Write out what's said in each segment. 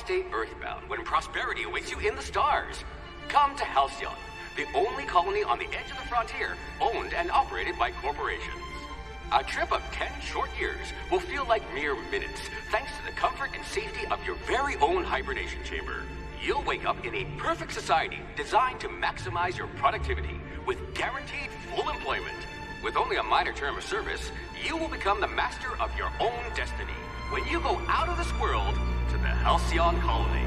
stay earthbound when prosperity awaits you in the stars? Come to Halcyon, the only colony on the edge of the frontier, owned and operated by corporations. A trip of 10 short years will feel like mere minutes, thanks to the comfort and safety of your very own hibernation chamber. You'll wake up in a perfect society designed to maximize your productivity with guaranteed full employment. With only a minor term of service, you will become the master of your own destiny when you go out of this world to the Halcyon colony.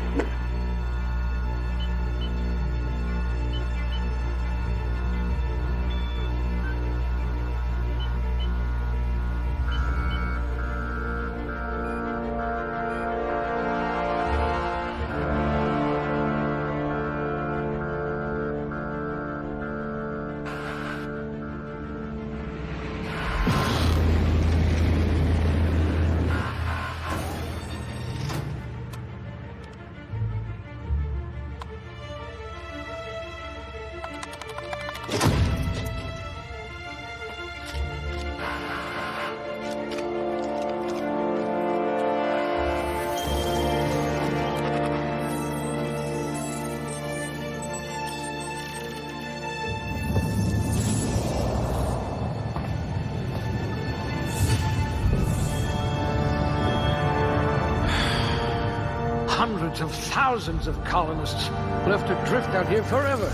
Hundreds of thousands of colonists will have to drift out here forever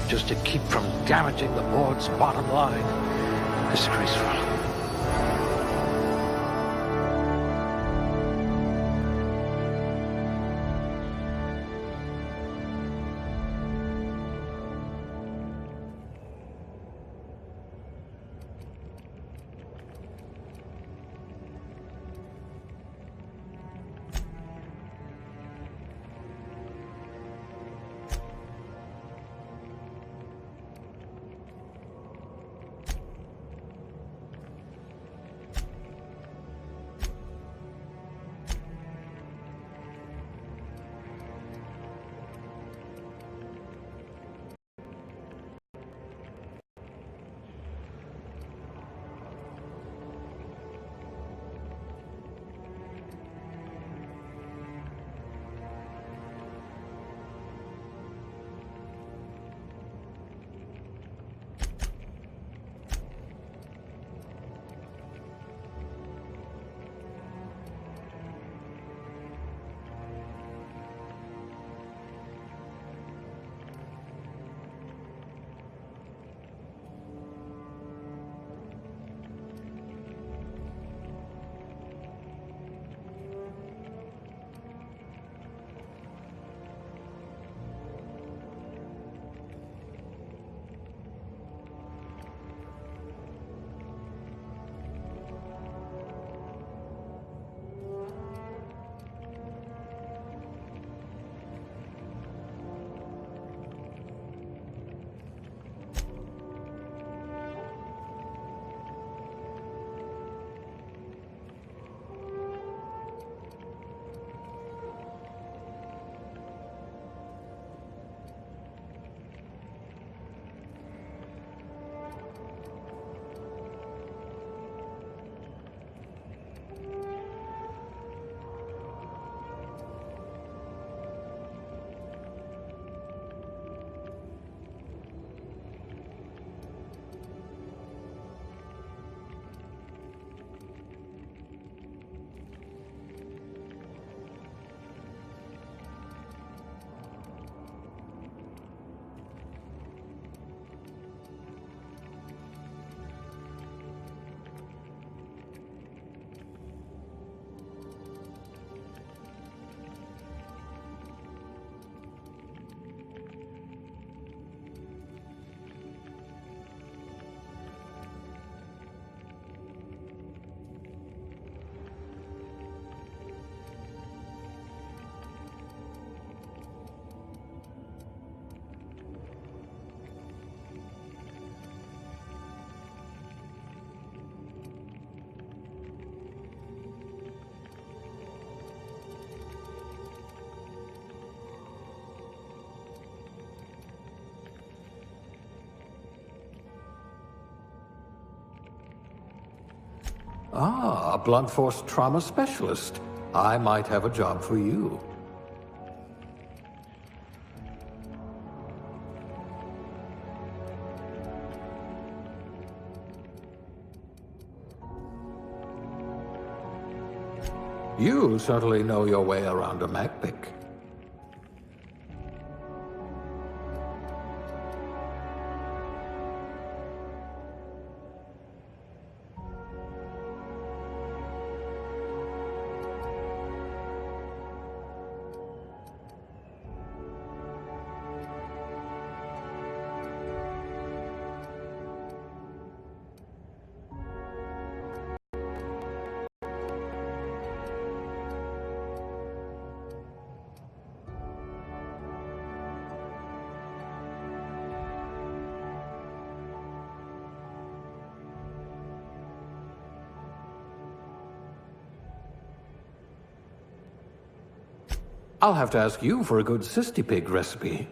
just to keep from damaging the board's bottom line. Disgraceful. Ah, a blunt force trauma specialist. I might have a job for you. You certainly know your way around a MacPic. I'll have to ask you for a good cysty pig recipe.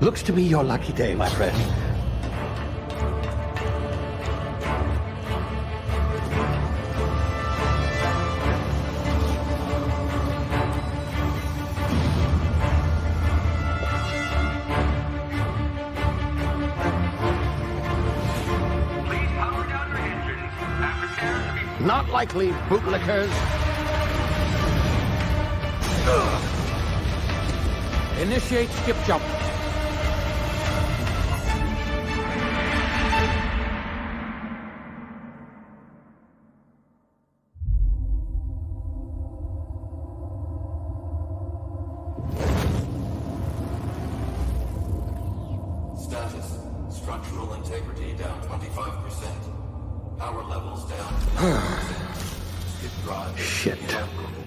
Looks to be your lucky day, my friend. Please power down your engines and prepare to be... Not likely, bootlickers. Initiate skip jump. Status. Structural integrity down 25%. Power levels down to 90%. Skip drive. Shit. inoperable.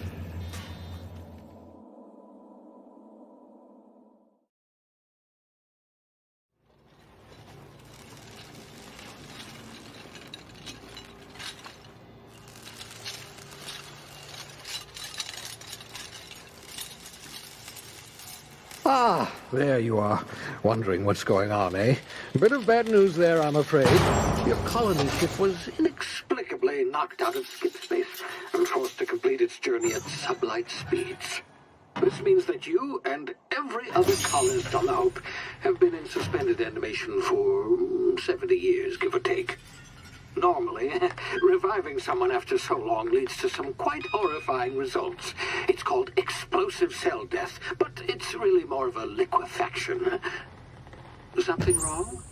Ah, there you are. Wondering what's going on, eh? Bit of bad news there, I'm afraid. Your colony ship was inexplicably knocked out of skip space and forced to complete its journey at sublight speeds. This means that you and every other colonist on the Hope have been in suspended animation for 70 years, give or take. Normally, reviving someone after so long leads to some quite horrifying results. It's called explosive cell death, but it's really more of a liquefaction. Something wrong?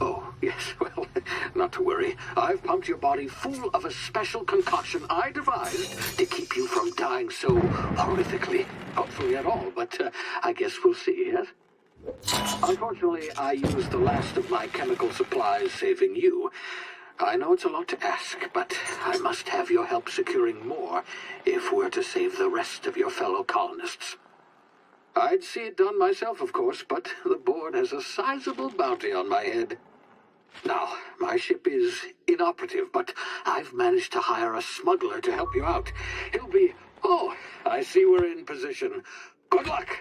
Oh, yes, well, not to worry. I've pumped your body full of a special concoction I devised to keep you from dying so horrifically. Hopefully at all, but I guess we'll see, yes? Unfortunately, I used the last of my chemical supplies saving you. I know it's a lot to ask, but I must have your help securing more if we're to save the rest of your fellow colonists. I'd see it done myself, of course, but the board has a sizable bounty on my head. Now, my ship is inoperative, but I've managed to hire a smuggler to help you out. He'll be... Oh, I see we're in position. Good luck!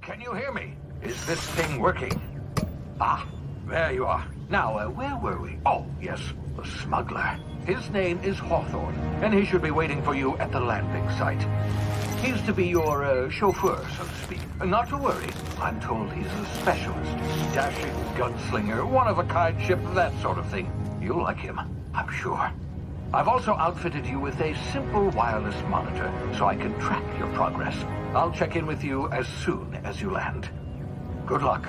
Can you hear me? Is this thing working? Ah, there you are. Now, where were we? Oh, yes, the smuggler. His name is Hawthorne, and he should be waiting for you at the landing site. He's to be your chauffeur, so to speak. Not to worry. I'm told he's a specialist. Dashing gunslinger, one-of-a-kind ship, that sort of thing. You'll like him, I'm sure. I've also outfitted you with a simple wireless monitor, so I can track your progress. I'll check in with you as soon as you land. Good luck.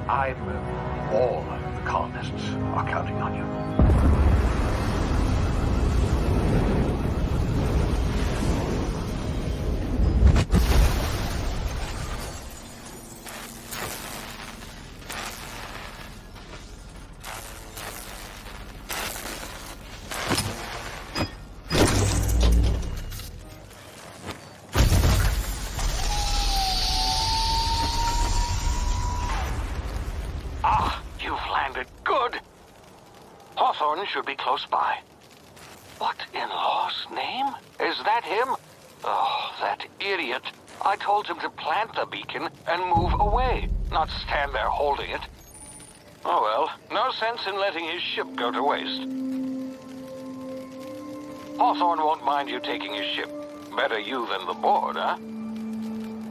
All of the colonists are counting on you. Hawthorne should be close by. What in law's name? Is that him? Oh, that idiot. I told him to plant the beacon and move away, not stand there holding it. Oh well, no sense in letting his ship go to waste. Hawthorne won't mind you taking his ship. Better you than the board, huh?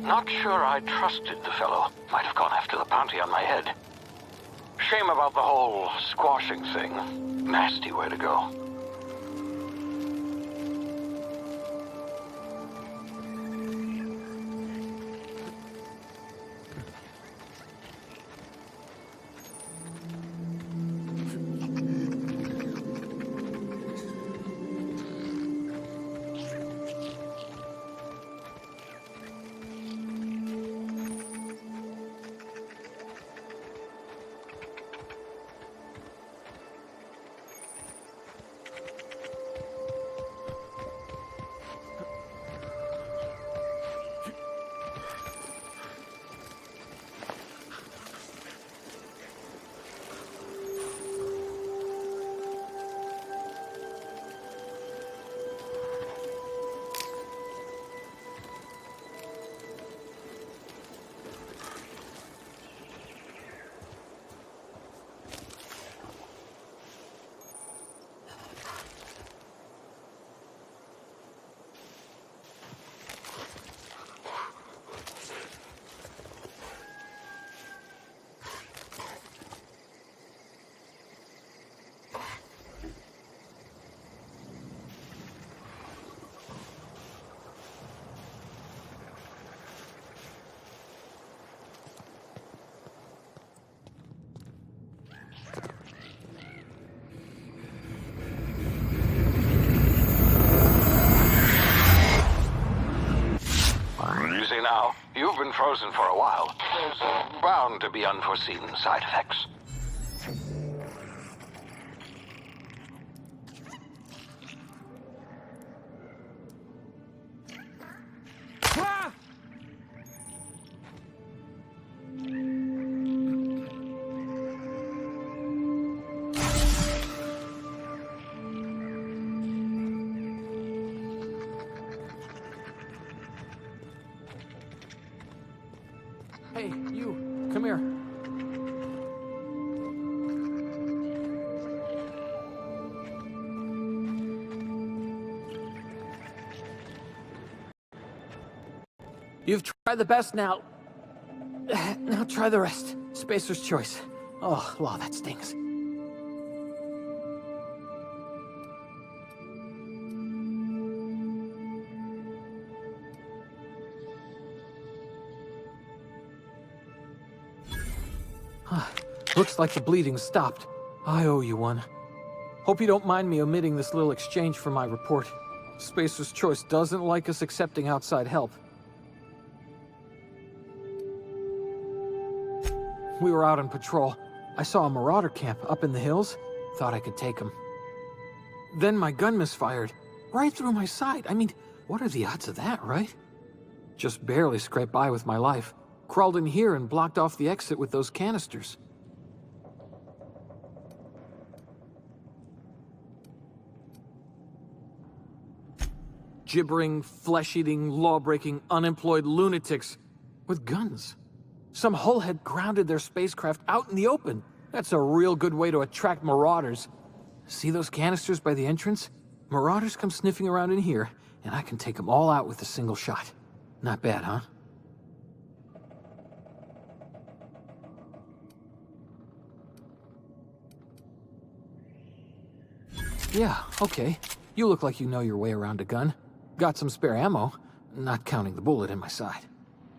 Not sure I trusted the fellow. Might have gone after the bounty on my head. Shame about the whole squashing thing. Nasty way to go. frozen for a while. There's bound to be unforeseen side effects. Hey, you, come here. You've tried the best now. Now try the rest. Spacer's choice. Oh, wow, that stings. Looks like the bleeding stopped. I owe you one. Hope you don't mind me omitting this little exchange from my report. Spacer's Choice doesn't like us accepting outside help. We were out on patrol. I saw a marauder camp up in the hills. Thought I could take him. Then my gun misfired. Right through my side. I mean, what are the odds of that, right? Just barely scraped by with my life. Crawled in here and blocked off the exit with those canisters. Gibbering, flesh-eating, law-breaking, unemployed lunatics with guns. Some hullhead grounded their spacecraft out in the open. That's a real good way to attract marauders. See those canisters by the entrance? Marauders come sniffing around in here, and I can take them all out with a single shot. Not bad, huh? Yeah, okay. You look like you know your way around a gun. Got some spare ammo, not counting the bullet in my side.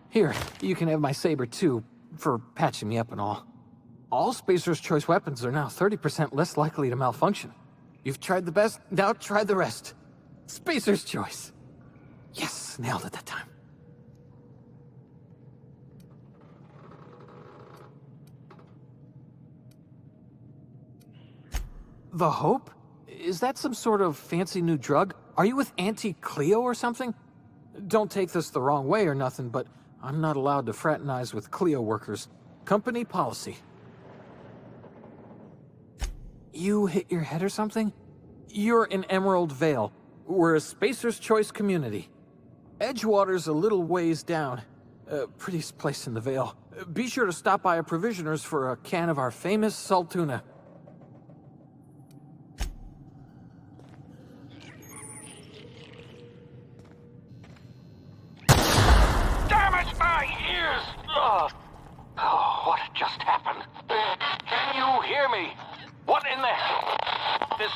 Here, you can have my saber too, for patching me up and all. All Spacer's Choice weapons are now 30% less likely to malfunction. You've tried the best, now try the rest. Spacer's Choice. Yes, nailed it that time. The Hope? Is that some sort of fancy new drug? Are you with Auntie Cleo or something? Don't take this the wrong way or nothing, but I'm not allowed to fraternize with Cleo workers. Company policy. You hit your head or something? You're in Emerald Vale. We're a Spacer's Choice community. Edgewater's a little ways down. Prettiest place in the Vale. Be sure to stop by a provisioner's for a can of our famous salt tuna. Oh, what just happened? Can you hear me? What in the... This...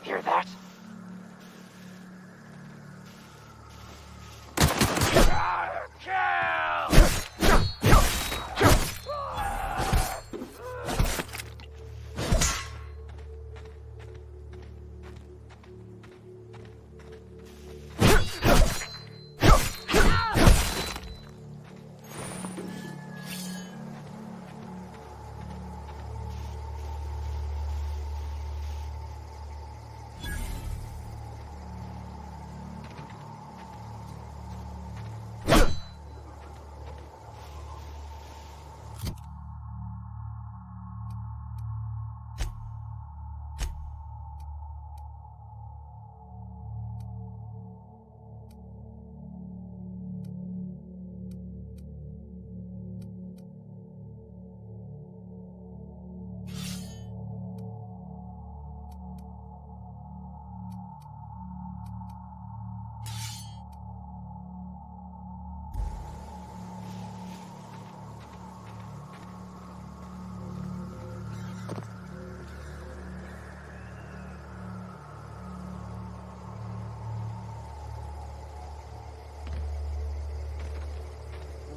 Hear that?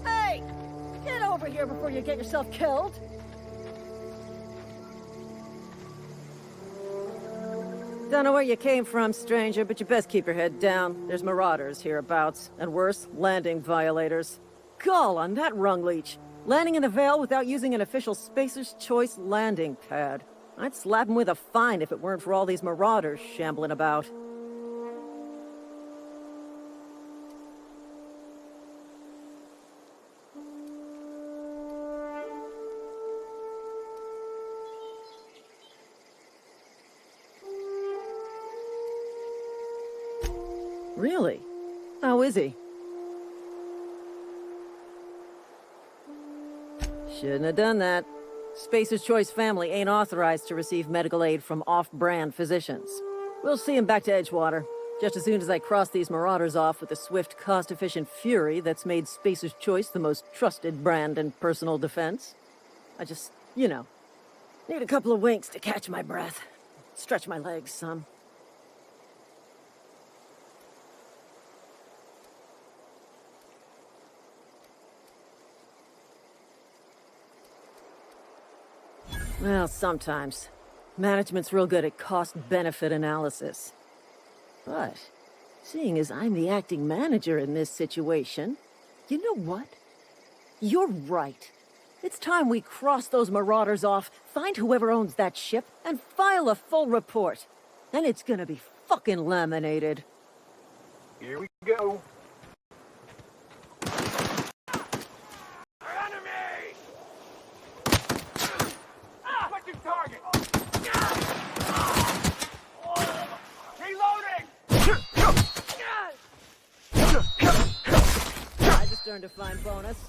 Hey! Get over here before you get yourself killed! Don't know where you came from, stranger, but you best keep your head down. There's marauders hereabouts, and worse, landing violators. Gall on that rung leech. Landing in the Vale without using an official Spacer's Choice landing pad. I'd slap him with a fine if it weren't for all these marauders shambling about. Really? How is he? Shouldn't have done that. Spacer's Choice family ain't authorized to receive medical aid from off-brand physicians. We'll see him back to Edgewater, just as soon as I cross these marauders off with the swift, cost-efficient fury that's made Spacer's Choice the most trusted brand in personal defense. I just, need a couple of winks to catch my breath. Stretch my legs some. Well, sometimes. Management's real good at cost-benefit analysis. But, seeing as I'm the acting manager in this situation, you know what? You're right. It's time we cross those marauders off, find whoever owns that ship, and file a full report. Then it's gonna be fucking laminated. Here we go. Target! Reloading! I just earned a fine bonus.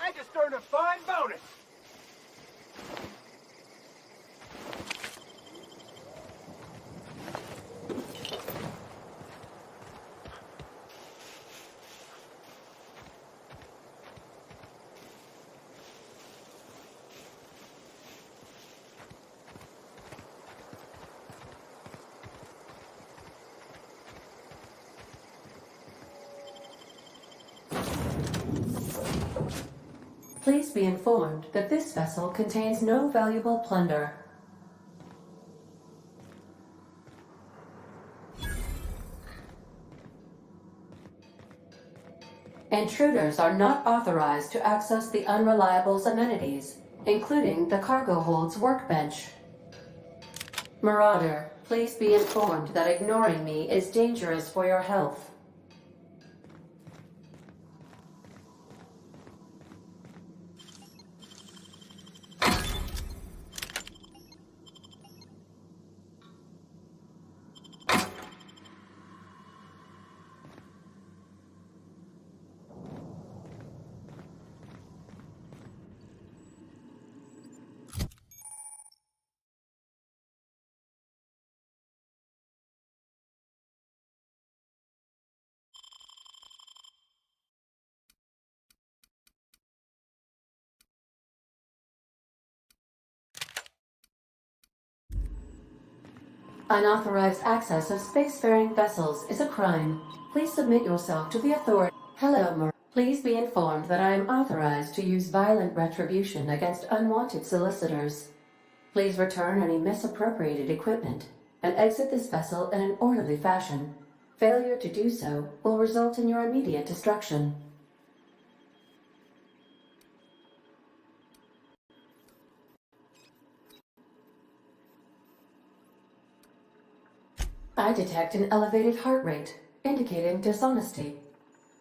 I just earned a fine bonus! Please be informed that this vessel contains no valuable plunder. Intruders are not authorized to access the Unreliable's amenities, including the cargo hold's workbench. Marauder, please be informed that ignoring me is dangerous for your health. Unauthorized access of spacefaring vessels is a crime. Please submit yourself to the authority. Hello, Mar. Please be informed that I am authorized to use violent retribution against unwanted solicitors. Please return any misappropriated equipment and exit this vessel in an orderly fashion. Failure to do so will result in your immediate destruction. I detect an elevated heart rate, indicating dishonesty.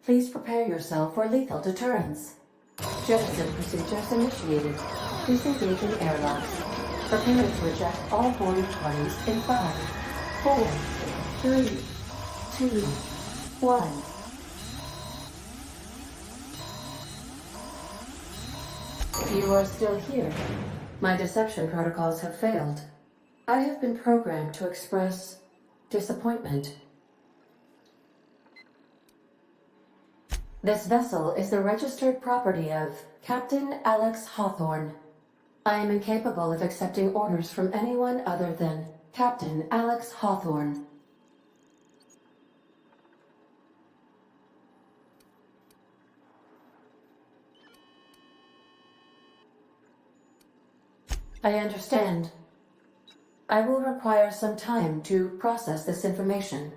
Please prepare yourself for lethal deterrence. Jettison procedures initiated. Please engage in airlocks. Prepare to eject all boarding parties in 5, 4, 3, 2, 1. You are still here. My deception protocols have failed. I have been programmed to express disappointment. This vessel is the registered property of Captain Alex Hawthorne. I am incapable of accepting orders from anyone other than Captain Alex Hawthorne. I understand. I will require some time to process this information.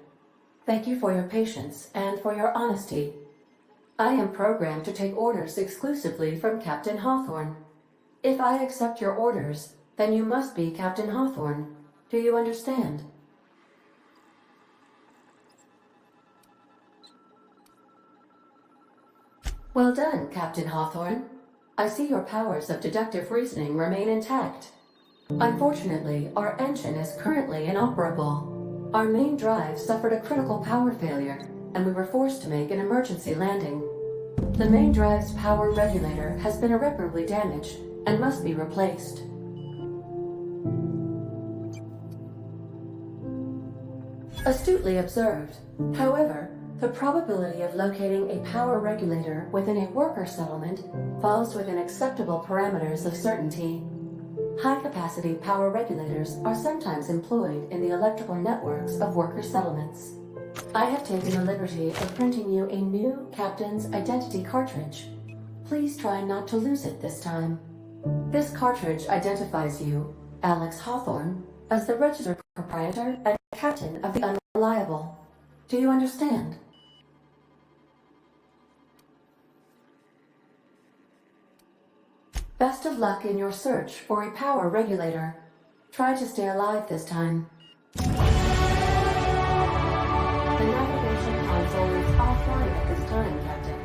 Thank you for your patience and for your honesty. I am programmed to take orders exclusively from Captain Hawthorne. If I accept your orders, then you must be Captain Hawthorne. Do you understand? Well done, Captain Hawthorne. I see your powers of deductive reasoning remain intact. Unfortunately, our engine is currently inoperable. Our main drive suffered a critical power failure, and we were forced to make an emergency landing. The main drive's power regulator has been irreparably damaged and must be replaced. Astutely observed. However, the probability of locating a power regulator within a worker settlement falls within acceptable parameters of certainty. High-capacity power regulators are sometimes employed in the electrical networks of worker settlements. I have taken the liberty of printing you a new Captain's Identity cartridge. Please try not to lose it this time. This cartridge identifies you, Alex Hawthorne, as the registered proprietor and captain of the Unreliable. Do you understand? Best of luck in your search for a power regulator. Try to stay alive this time. The navigation console is offline at this time, Captain.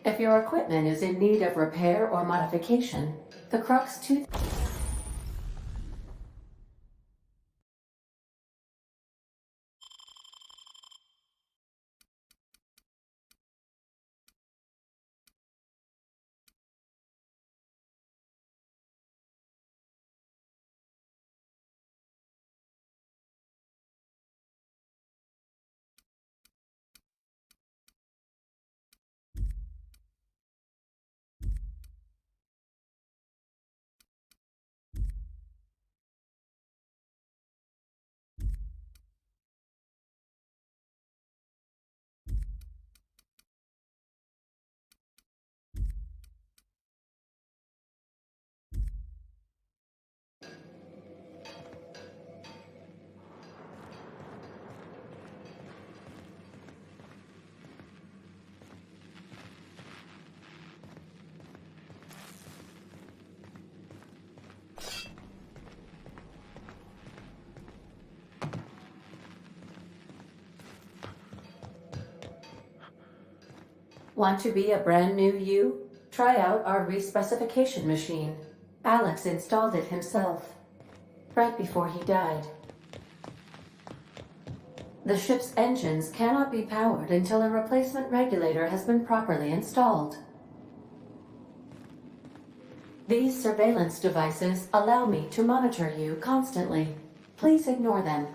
If your equipment is in need of repair or modification, the Crux 2... Want to be a brand new you? Try out our respecification machine. Alex installed it himself, right before he died. The ship's engines cannot be powered until a replacement regulator has been properly installed. These surveillance devices allow me to monitor you constantly. Please ignore them.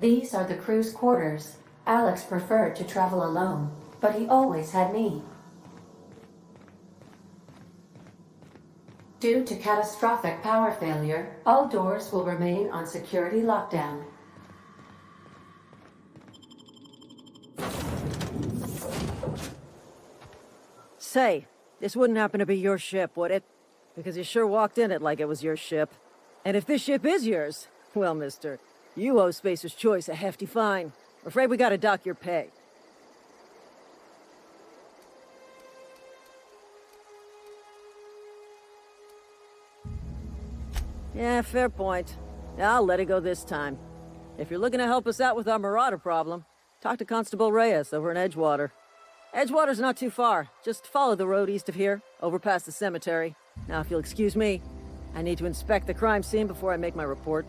These are the crew's quarters. Alex preferred to travel alone, but he always had me. Due to catastrophic power failure, all doors will remain on security lockdown. Say, this wouldn't happen to be your ship, would it? Because you sure walked in it like it was your ship. And if this ship is yours, well, mister, you owe Spacer's Choice a hefty fine. I'm afraid we gotta dock your pay. Yeah, fair point. I'll let it go this time. If you're looking to help us out with our marauder problem, talk to Constable Reyes over in Edgewater. Edgewater's not too far. Just follow the road east of here, over past the cemetery. Now, if you'll excuse me, I need to inspect the crime scene before I make my report.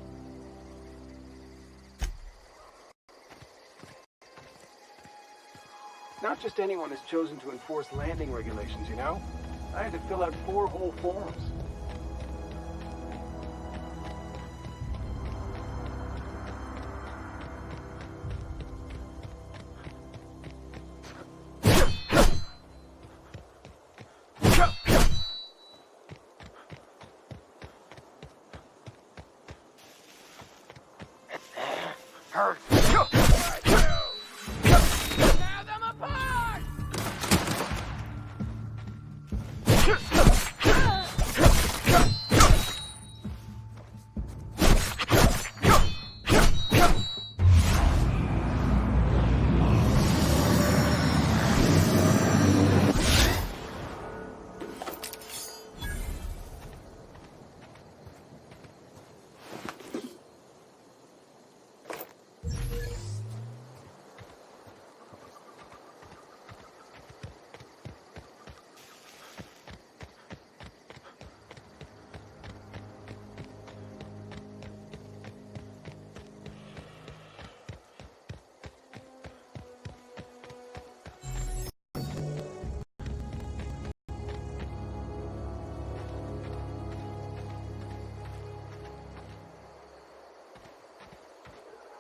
Not just anyone is chosen to enforce landing regulations, you know? I had to fill out 4 whole forms.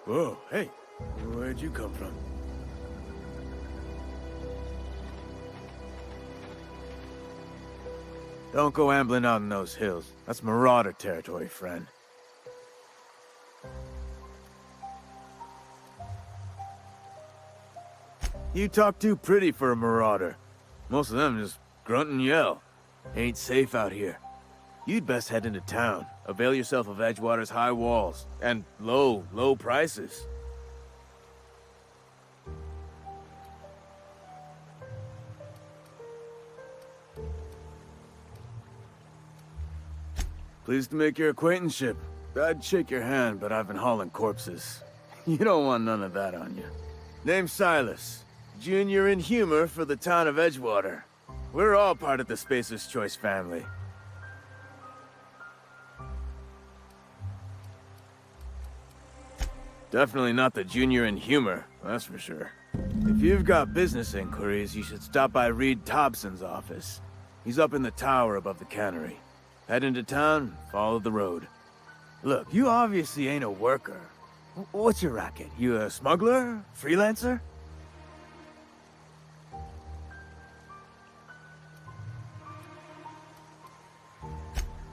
Whoa, hey, where'd you come from? Don't go ambling out in those hills. That's marauder territory, friend. You talk too pretty for a marauder. Most of them just grunt and yell. Ain't safe out here. You'd best head into town. Avail yourself of Edgewater's high walls and low prices. Pleased to make your acquaintanceship. I'd shake your hand, but I've been hauling corpses. You don't want none of that on you. Name's Silas. Junior in humor for the town of Edgewater. We're all part of the Spacer's Choice family. Definitely not the junior in humor, that's for sure. If you've got business inquiries, you should stop by Reed Thompson's office. He's up in the tower above the cannery. Head into town, follow the road. Look, you obviously ain't a worker. What's your racket? You a smuggler? Freelancer?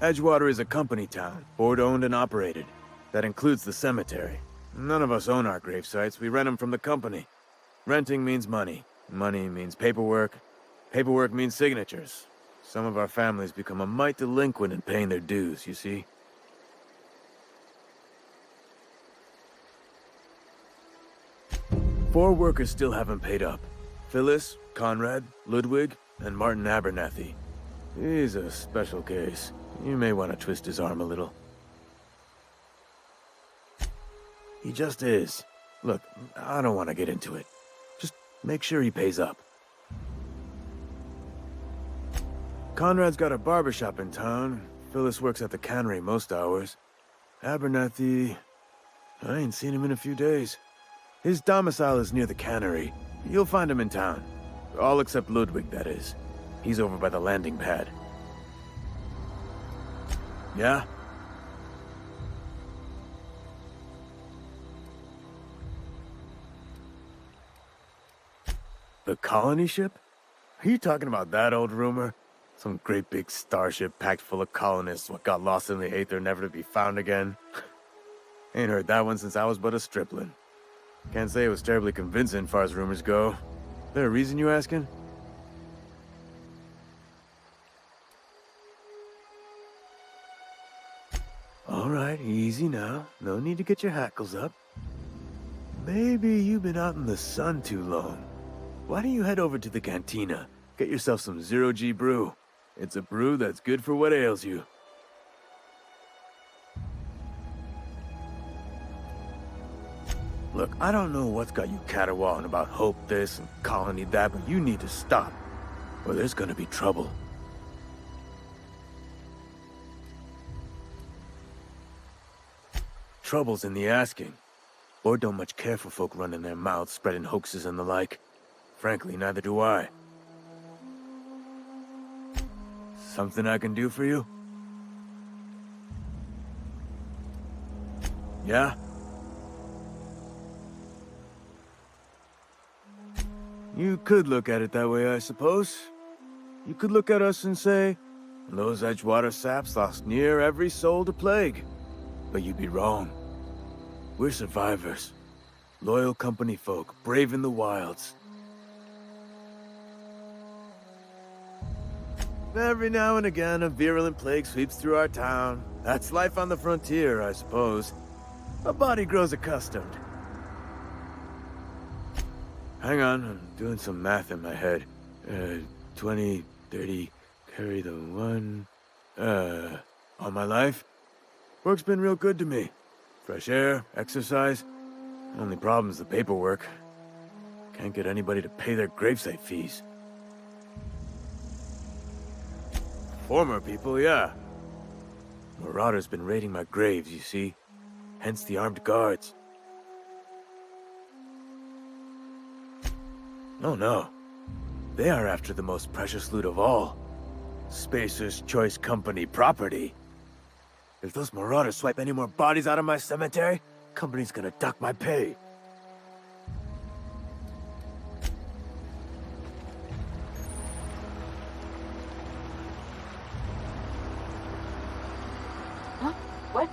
Edgewater is a company town, board-owned and operated. That includes the cemetery. None of us own our grave sites, we rent them from the company. Renting means money. Money means paperwork. Paperwork means signatures. Some of our families become a mite delinquent in paying their dues, you see? Four workers still haven't paid up. Phyllis, Conrad, Ludwig, and Martin Abernathy. He's a special case. You may want to twist his arm a little. He just is. Look, I don't want to get into it. Just make sure he pays up. Conrad's got a barbershop in town. Phyllis works at the cannery most hours. Abernathy... I ain't seen him in a few days. His domicile is near the cannery. You'll find him in town. All except Ludwig, that is. He's over by the landing pad. Yeah? The colony ship? Are you talking about that old rumor? Some great big starship packed full of colonists what got lost in the aether never to be found again? Ain't heard that one since I was but a stripling. Can't say it was terribly convincing far as rumors go. There a reason you asking? Alright, easy now. No need to get your hackles up. Maybe you've been out in the sun too long. Why don't you head over to the cantina? Get yourself some zero-G brew. It's a brew that's good for what ails you. Look, I don't know what's got you caterwauling about hope this and colony that, but you need to stop, or there's gonna be trouble. Trouble's in the asking. Board don't much care for folk running their mouths, spreading hoaxes and the like. Frankly, neither do I. Something I can do for you? Yeah? You could look at it that way, I suppose. You could look at us and say, those Edgewater saps lost near every soul to plague. But you'd be wrong. We're survivors. Loyal company folk, brave in the wilds. Every now and again, a virulent plague sweeps through our town. That's life on the frontier, I suppose. A body grows accustomed. Hang on, I'm doing some math in my head. 20, 30, carry the one... all my life? Work's been real good to me. Fresh air, exercise. Only problem's the paperwork. Can't get anybody to pay their gravesite fees. Former people, yeah. Marauders been raiding my graves, you see. Hence the armed guards. Oh no. They are after the most precious loot of all. Spacer's Choice Company property. If those marauders swipe any more bodies out of my cemetery, company's gonna dock my pay. Huh? What?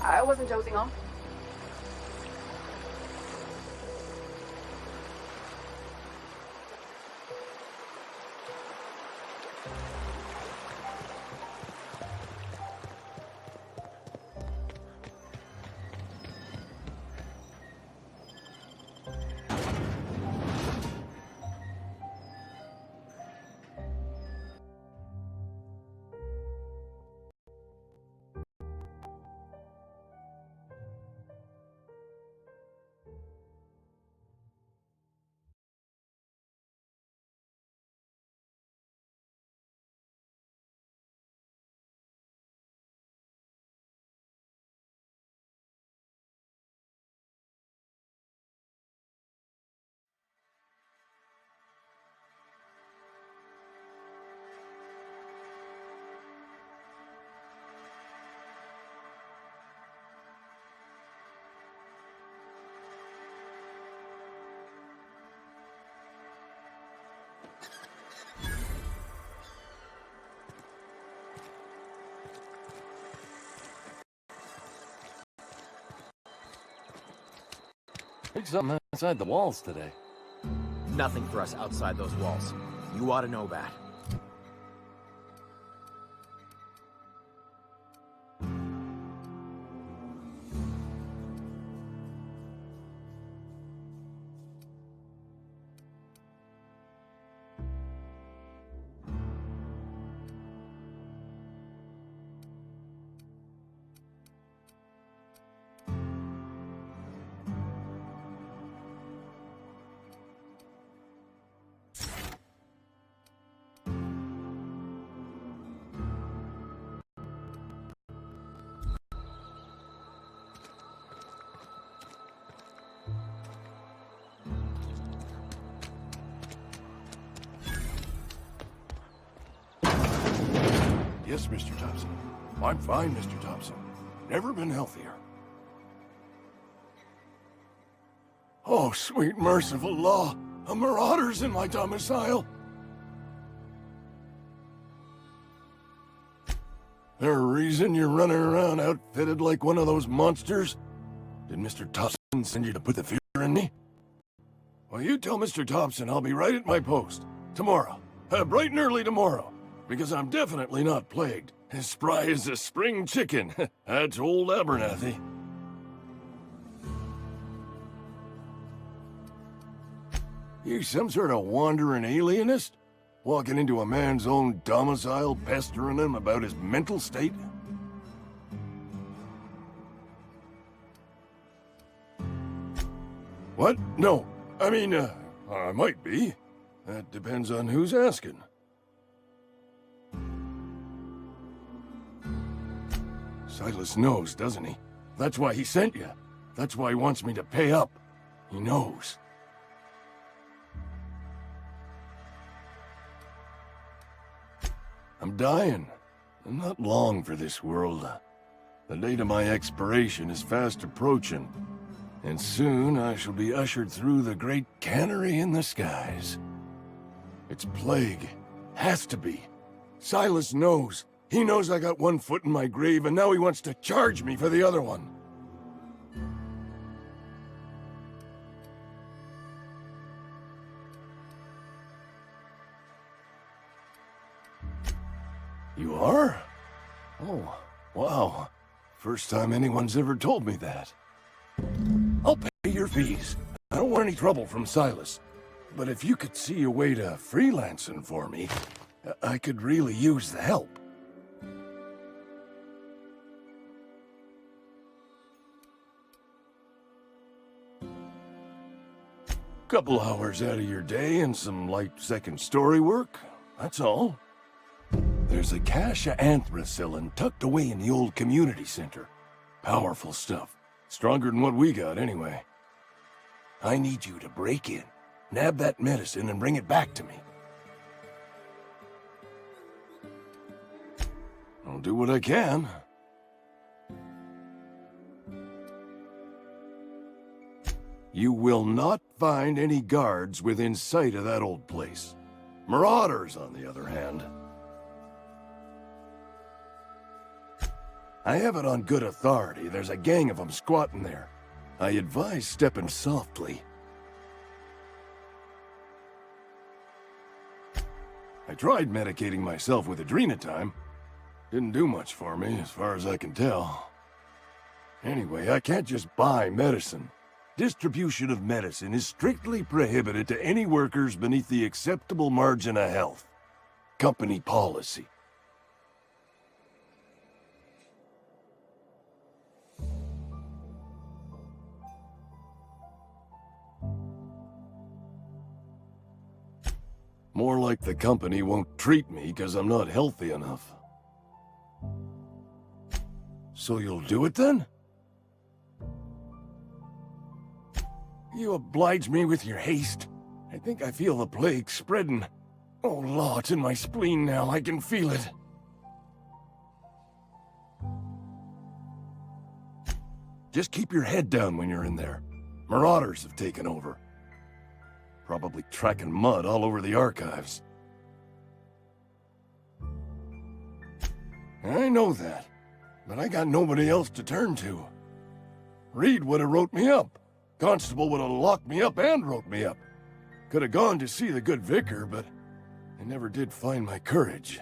I wasn't dozing off. There's something inside the walls today. Nothing for us outside those walls. You ought to know that. Yes, Mr. Thompson. I'm fine, Mr. Thompson. Never been healthier. Oh, sweet merciful law! A marauder's in my domicile! There a reason you're running around outfitted like one of those monsters? Did Mr. Thompson send you to put the fear in me? Well, you tell Mr. Thompson I'll be right at my post. Tomorrow. Bright and early tomorrow. Because I'm definitely not plagued. As spry as a spring chicken. That's old Abernathy. You some sort of wandering alienist? Walking into a man's own domicile, pestering him about his mental state? What? No. I mean, I might be. That depends on who's asking. Silas knows, doesn't he? That's why he sent you. That's why he wants me to pay up. He knows. I'm dying. I'm not long for this world. The date of my expiration is fast approaching. And soon I shall be ushered through the great cannery in the skies. It's plague. Has to be. Silas knows. He knows I got one foot in my grave, and now he wants to charge me for the other one. You are? Oh, wow. First time anyone's ever told me that. I'll pay your fees. I don't want any trouble from Silas. But if you could see a way to freelancing for me, I could really use the help. Couple hours out of your day and some light second story work, that's all. There's a cache of anthracillin tucked away in the old community center. Powerful stuff. Stronger than what we got, anyway. I need you to break in, nab that medicine, and bring it back to me. I'll do what I can. You will not find any guards within sight of that old place. Marauders, on the other hand. I have it on good authority. There's a gang of them squatting there. I advise stepping softly. I tried medicating myself with adrenatime. Didn't do much for me, as far as I can tell. Anyway, I can't just buy medicine. Distribution of medicine is strictly prohibited to any workers beneath the acceptable margin of health. Company policy. More like the company won't treat me because I'm not healthy enough. So you'll do it then? You oblige me with your haste. I think I feel the plague spreading. Oh, law, it's in my spleen now. I can feel it. Just keep your head down when you're in there. Marauders have taken over. Probably tracking mud all over the archives. I know that, but I got nobody else to turn to. Reed would have wrote me up. Constable would have locked me up and wrote me up. Could have gone to see the good vicar, but I never did find my courage.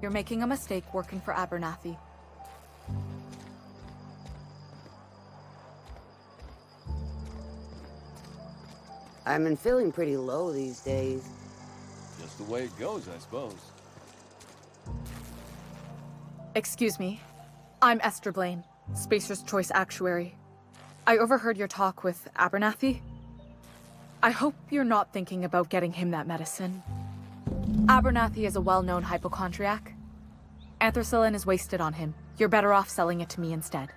You're making a mistake working for Abernathy. I've been feeling pretty low these days. Just the way it goes, I suppose. Excuse me. I'm Esther Blaine, Spacer's Choice Actuary. I overheard your talk with Abernathy. I hope you're not thinking about getting him that medicine. Abernathy is a well-known hypochondriac. Anthracillin is wasted on him. You're better off selling it to me instead.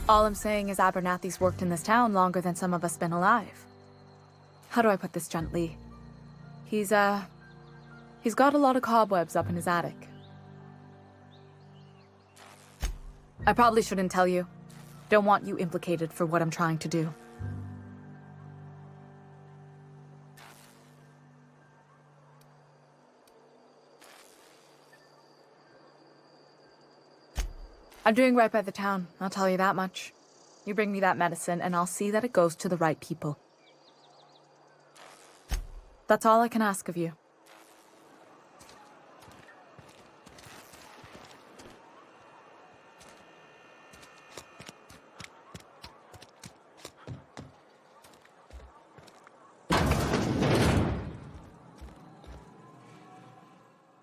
All I'm saying is Abernathy's worked in this town longer than some of us been alive. How do I put this gently? He's got a lot of cobwebs up in his attic. I probably shouldn't tell you. Don't want you implicated for what I'm trying to do. I'm doing right by the town, I'll tell you that much. You bring me that medicine, and I'll see that it goes to the right people. That's all I can ask of you.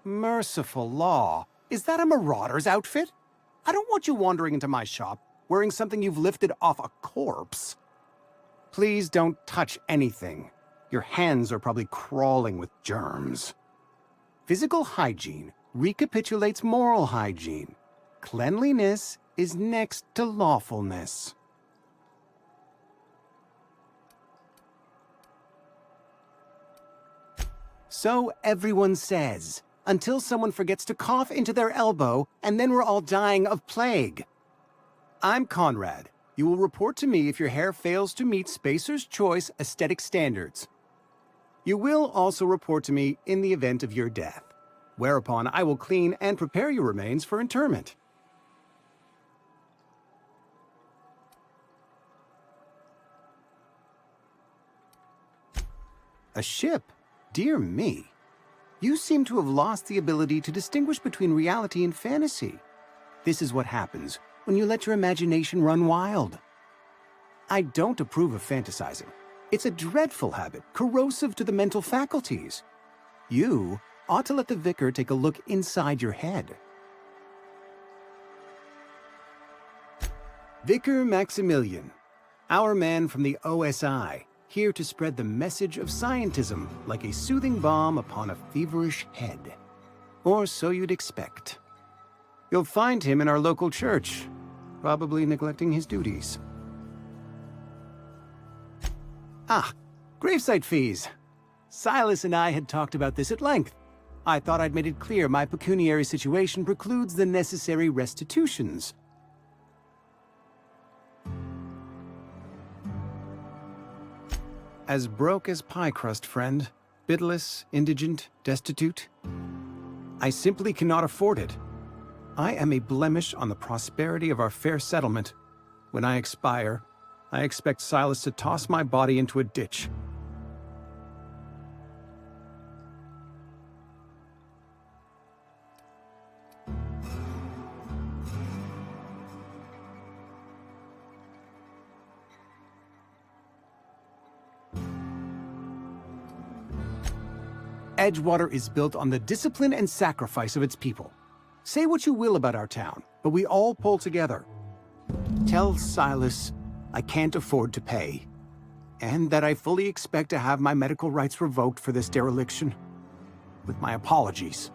Merciful law. Is that a marauder's outfit? I don't want you wandering into my shop wearing something you've lifted off a corpse. Please don't touch anything. Your hands are probably crawling with germs. Physical hygiene recapitulates moral hygiene. Cleanliness is next to lawfulness. So everyone says, until someone forgets to cough into their elbow, and then we're all dying of plague. I'm Conrad. You will report to me if your hair fails to meet Spacer's Choice aesthetic standards. You will also report to me in the event of your death, whereupon I will clean and prepare your remains for interment. A ship? Dear me. You seem to have lost the ability to distinguish between reality and fantasy. This is what happens when you let your imagination run wild. I don't approve of fantasizing. It's a dreadful habit, corrosive to the mental faculties. You ought to let the vicar take a look inside your head. Vicar Maximilian, our man from the OSI, here to spread the message of scientism like a soothing balm upon a feverish head. Or so you'd expect. You'll find him in our local church, probably neglecting his duties. Ah, gravesite fees. Silas and I had talked about this at length. I thought I'd made it clear my pecuniary situation precludes the necessary restitutions. As broke as pie crust, friend. Bitless, indigent, destitute. I simply cannot afford it. I am a blemish on the prosperity of our fair settlement. When I expire, I expect Silas to toss my body into a ditch. Edgewater is built on the discipline and sacrifice of its people. Say what you will about our town, but we all pull together. Tell Silas I can't afford to pay, and that I fully expect to have my medical rights revoked for this dereliction. With my apologies.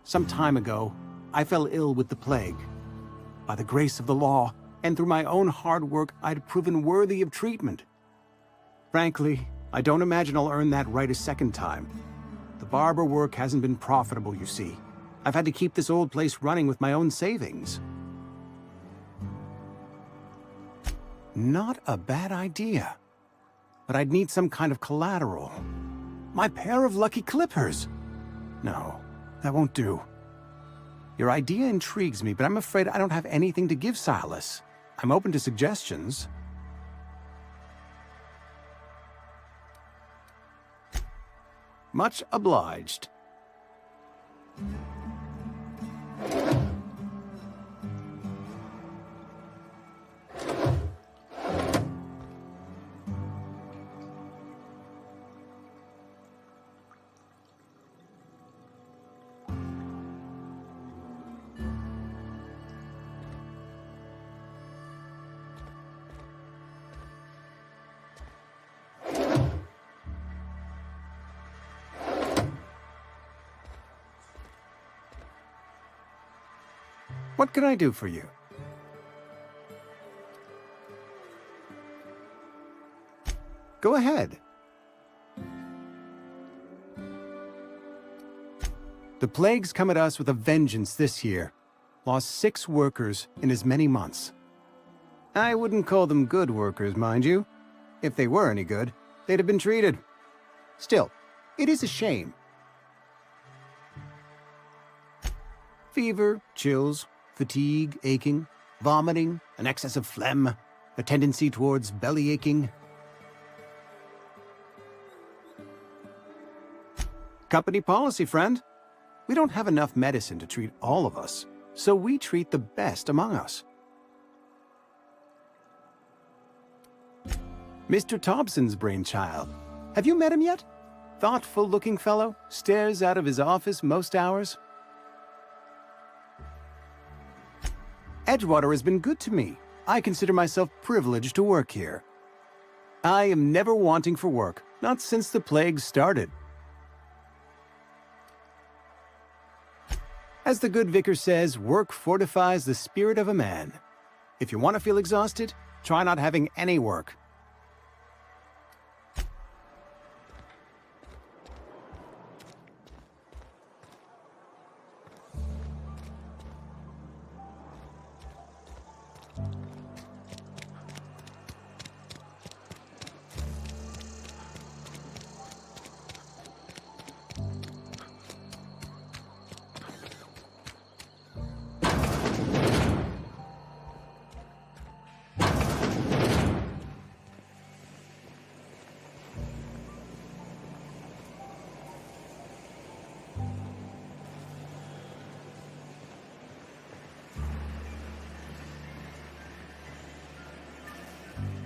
Some time ago, I fell ill with the plague. By the grace of the law, and through my own hard work, I'd proven worthy of treatment. Frankly, I don't imagine I'll earn that right a second time. The barber work hasn't been profitable, you see. I've had to keep this old place running with my own savings. Not a bad idea. But I'd need some kind of collateral. My pair of lucky clippers! No, that won't do. Your idea intrigues me, but I'm afraid I don't have anything to give Silas. I'm open to suggestions. Much obliged. What can I do for you? Go ahead. The plague's come at us with a vengeance this year. Lost 6 workers in as many months. I wouldn't call them good workers, mind you. If they were any good, they'd have been treated. Still, it is a shame. Fever, chills, fatigue, aching, vomiting, an excess of phlegm, a tendency towards belly aching. Company policy, friend. We don't have enough medicine to treat all of us, so we treat the best among us. Mr. Thompson's brainchild. Have you met him yet? Thoughtful-looking fellow, stares out of his office most hours. Edgewater has been good to me. I consider myself privileged to work here. I am never wanting for work, not since the plague started. As the good vicar says, work fortifies the spirit of a man. If you want to feel exhausted, try not having any work.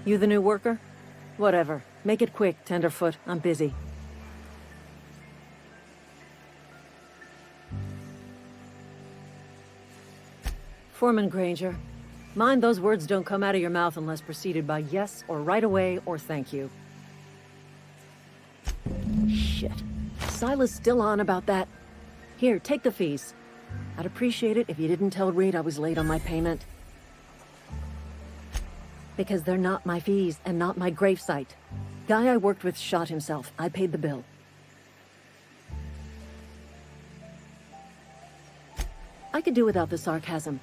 You the new worker? Whatever. Make it quick, Tenderfoot. I'm busy. Foreman Granger. Mind those words don't come out of your mouth unless preceded by yes or right away or thank you. Shit. Silas still on about that. Here, take the fees. I'd appreciate it if you didn't tell Reed I was late on my payment. Because they're not my fees and not my gravesite. Guy I worked with shot himself. I paid the bill. I could do without the sarcasm.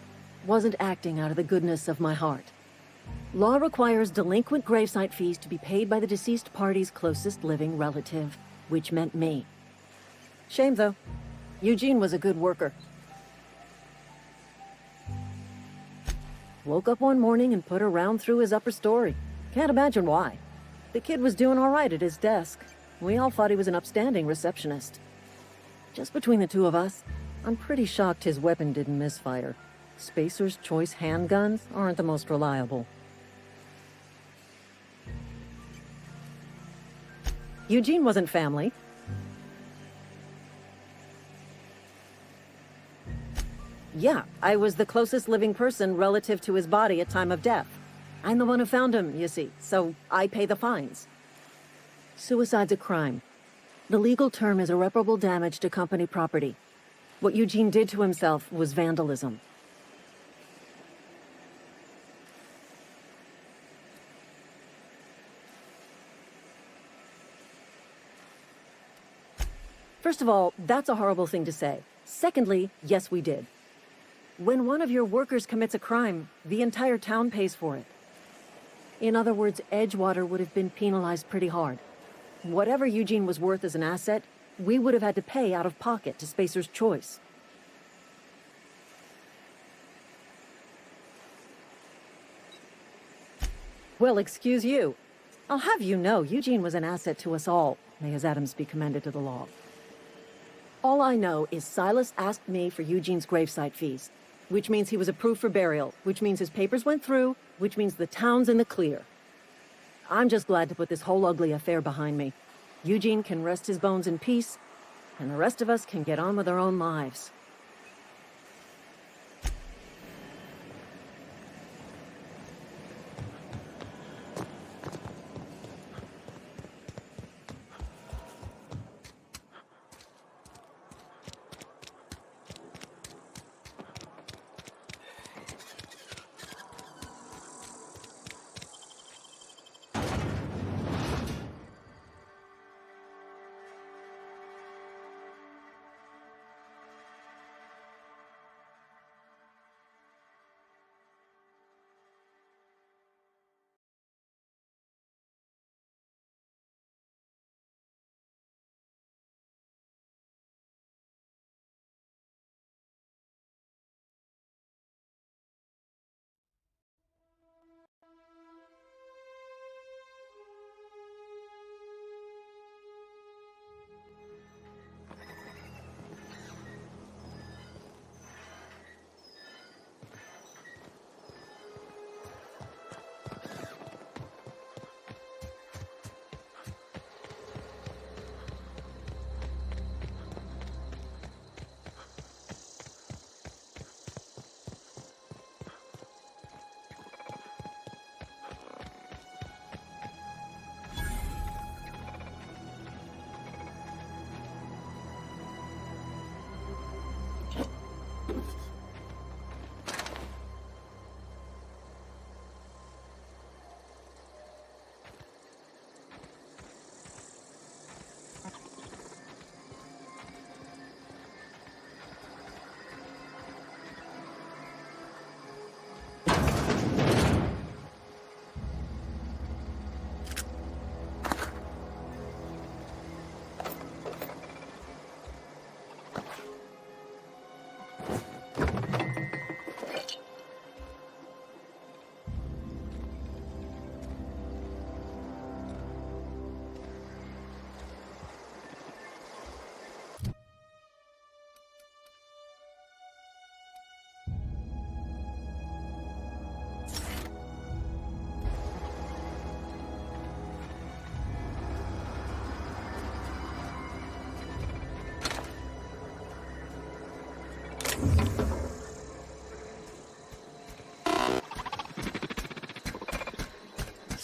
Wasn't acting out of the goodness of my heart. Law requires delinquent gravesite fees to be paid by the deceased party's closest living relative, which meant me. Shame, though. Eugene was a good worker. Woke up one morning and put a round through his upper story. Can't imagine why. The kid was doing all right at his desk. We all thought he was an upstanding receptionist. Just between the two of us, I'm pretty shocked his weapon didn't misfire. Spacer's Choice handguns aren't the most reliable. Eugene wasn't family. Yeah, I was the closest living person relative to his body at time of death. I'm the one who found him, you see, so I pay the fines. Suicide's a crime. The legal term is irreparable damage to company property. What Eugene did to himself was vandalism. First of all, that's a horrible thing to say. Secondly, yes, we did. When one of your workers commits a crime, the entire town pays for it. In other words, Edgewater would have been penalized pretty hard. Whatever Eugene was worth as an asset, we would have had to pay out of pocket to Spacer's Choice. Well, excuse you. I'll have you know, Eugene was an asset to us all. May his atoms be commended to the law. All I know is Silas asked me for Eugene's gravesite fees, which means he was approved for burial, which means his papers went through, which means the town's in the clear. I'm just glad to put this whole ugly affair behind me. Eugene can rest his bones in peace, and the rest of us can get on with our own lives.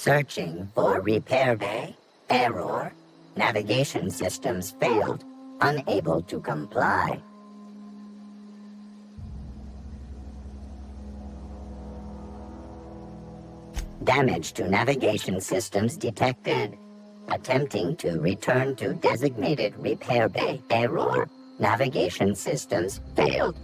Searching for repair bay. Error. Navigation systems failed. Unable to comply. Damage to navigation systems detected. attempting to return to designated repair bay. Error. Navigation systems failed.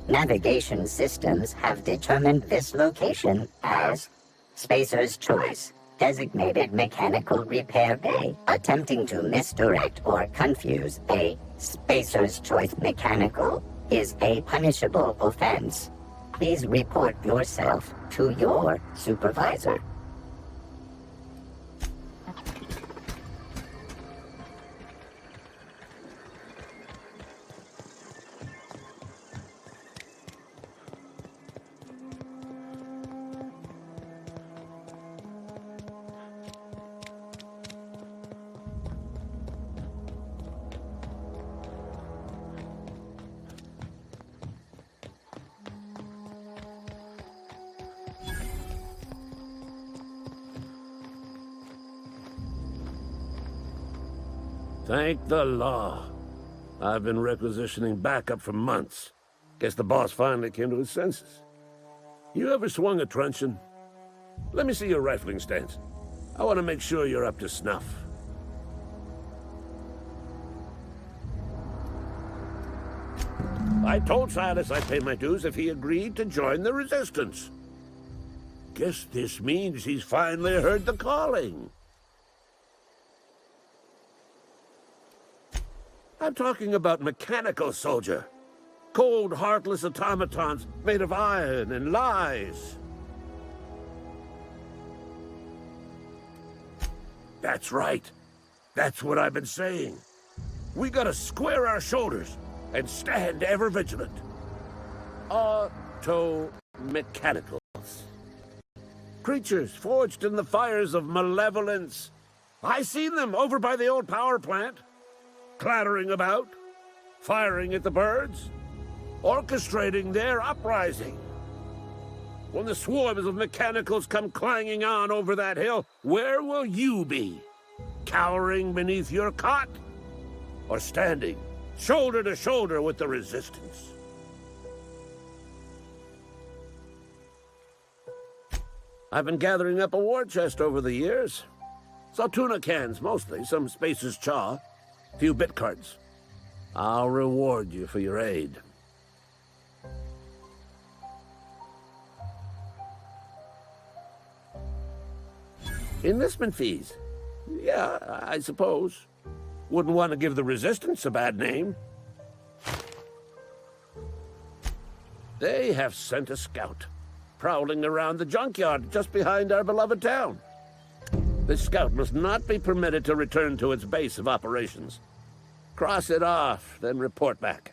Navigation systems have determined this location as Spacer's Choice, designated mechanical repair bay. Attempting to misdirect or confuse a Spacer's Choice mechanical is a punishable offense. Please report yourself to your supervisor. Thank the law. I've been requisitioning backup for months. Guess the boss finally came to his senses. You ever swung a truncheon? Let me see your rifling stance. I want to make sure you're up to snuff. I told Silas I'd pay my dues if he agreed to join the resistance. Guess this means he's finally heard the calling. I'm talking about mechanical soldier. Cold, heartless automatons made of iron and lies. That's right. That's what I've been saying. We gotta square our shoulders and stand ever vigilant. Auto-mechanicals. Creatures forged in the fires of malevolence. I seen them over by the old power plant. Clattering about, firing at the birds, orchestrating their uprising. When the swarms of mechanicals come clanging on over that hill, where will you be? Cowering beneath your cot? Or standing, shoulder to shoulder with the resistance? I've been gathering up a war chest over the years. Saw tuna cans mostly, some Spacer's chaw. Few bit cards. I'll reward you for your aid. Enlistment fees. Yeah, I suppose. Wouldn't want to give the Resistance a bad name. They have sent a scout, prowling around the junkyard just behind our beloved town. This scout must not be permitted to return to its base of operations. Cross it off, then report back.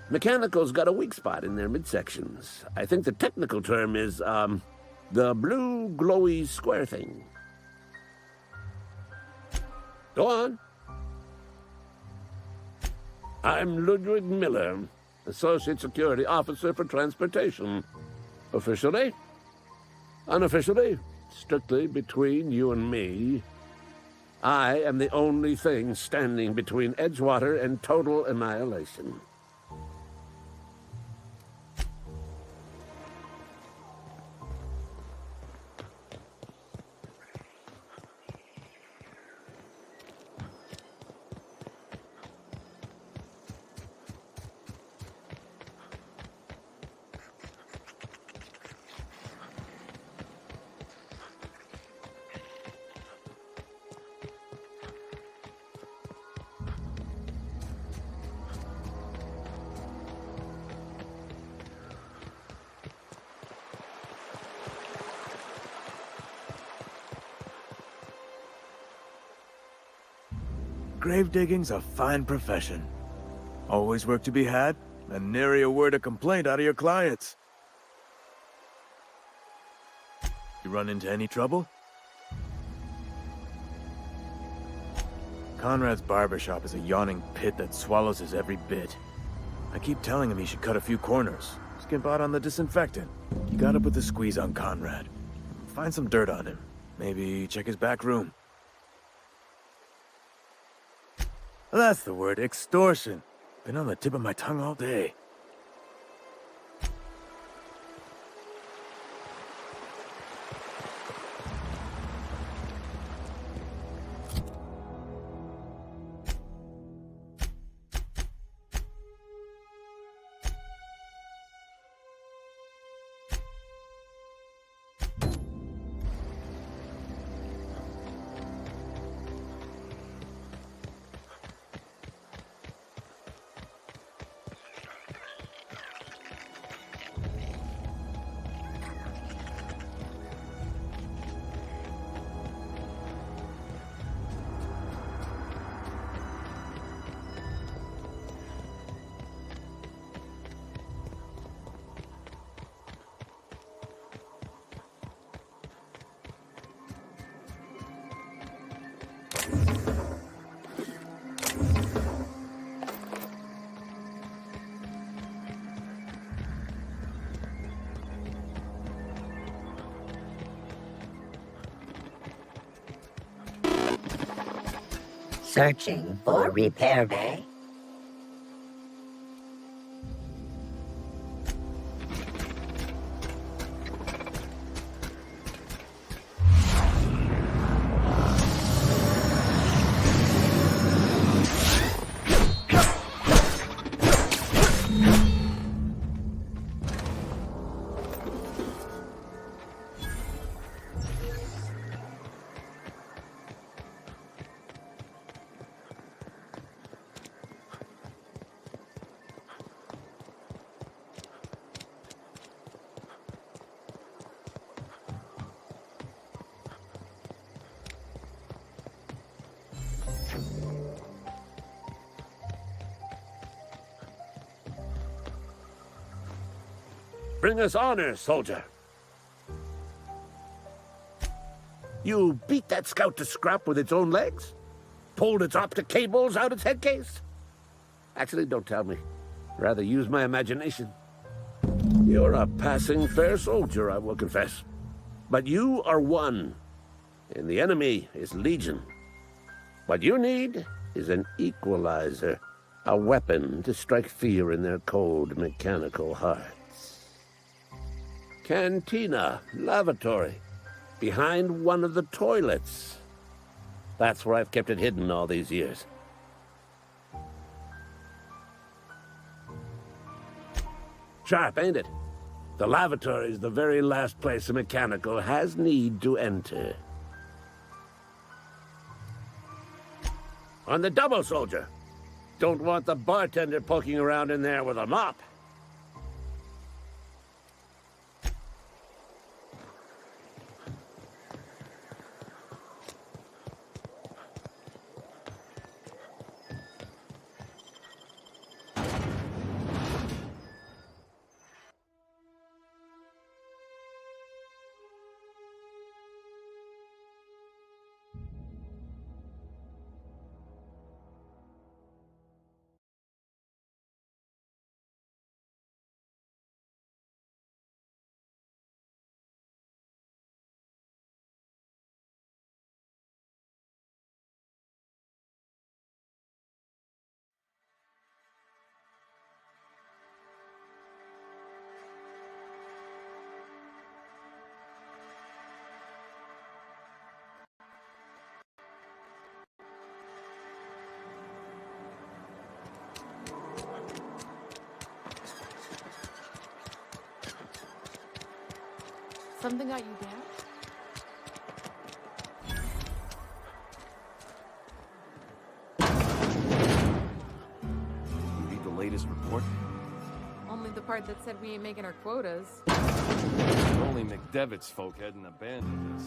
Mechanicals got a weak spot in their midsections. I think the technical term is, the blue glowy square thing. Go on. I'm Ludwig Miller, Associate Security Officer for Transportation. Officially? Unofficially, strictly between you and me, I am the only thing standing between Edgewater and total annihilation. Grave digging's a fine profession. Always work to be had, and nary a word of complaint out of your clients. You run into any trouble? Conrad's barbershop is a yawning pit that swallows his every bit. I keep telling him he should cut a few corners, skimp out on the disinfectant. You gotta put the squeeze on Conrad. Find some dirt on him. Maybe check his back room. That's the word, extortion. Been on the tip of my tongue all day. Searching for repair bay. Bring us honor, soldier. You beat that scout to scrap with its own legs? Pulled its optic cables out its head case? Actually, don't tell me. Rather use my imagination. You're a passing fair soldier, I will confess. But you are one, and the enemy is legion. What you need is an equalizer, a weapon to strike fear in their cold, mechanical hearts. Cantina, lavatory, behind one of the toilets. That's where I've kept it hidden all these years. Sharp, ain't it? The lavatory is the very last place a mechanical has need to enter. On the double, soldier. Don't want the bartender poking around in there with a mop. Something got you down? You read the latest report? Only the part that said we ain't making our quotas. If only McDevitt's folk hadn't abandoned us.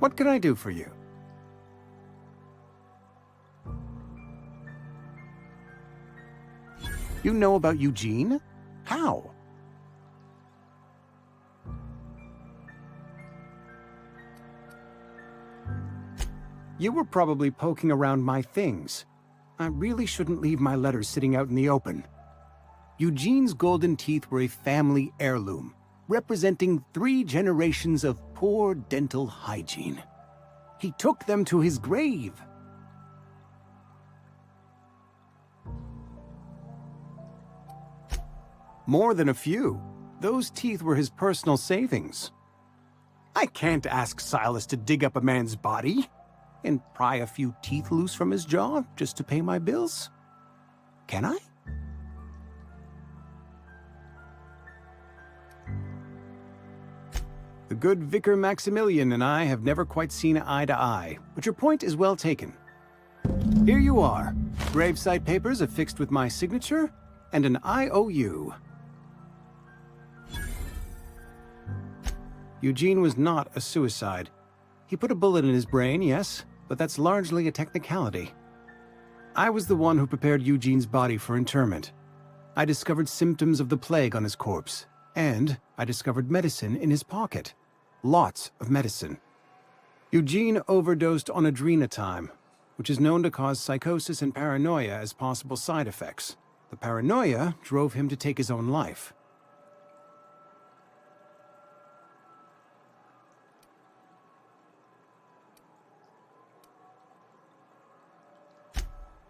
What can I do for you? You know about Eugene? How? You were probably poking around my things. I really shouldn't leave my letters sitting out in the open. Eugene's golden teeth were a family heirloom, representing 3 generations of poor dental hygiene. He took them to his grave. More than a few. Those teeth were his personal savings. I can't ask Silas to dig up a man's body and pry a few teeth loose from his jaw just to pay my bills. Can I? The good Vicar Maximilian and I have never quite seen eye to eye, but your point is well taken. Here you are. Gravesite papers affixed with my signature and an IOU. Eugene was not a suicide. He put a bullet in his brain, yes, but that's largely a technicality. I was the one who prepared Eugene's body for interment. I discovered symptoms of the plague on his corpse, and I discovered medicine in his pocket. Lots of medicine. Eugene overdosed on adrenatime, which is known to cause psychosis and paranoia as possible side effects. The paranoia drove him to take his own life.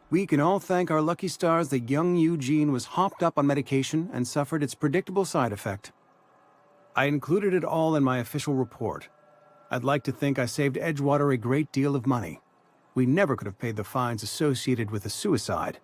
We can all thank our lucky stars that young Eugene was hopped up on medication and suffered its predictable side effect. I included it all in my official report. I'd like to think I saved Edgewater a great deal of money. We never could have paid the fines associated with a suicide.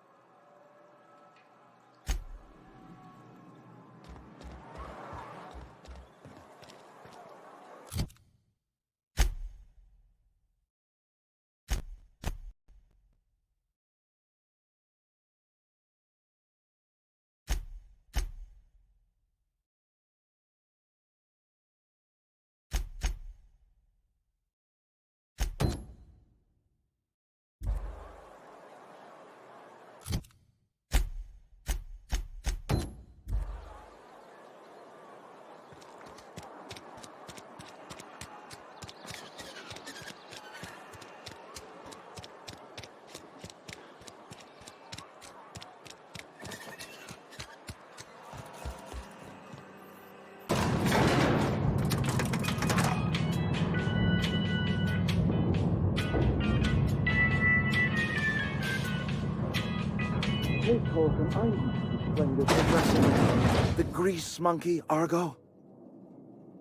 The grease monkey, Argo?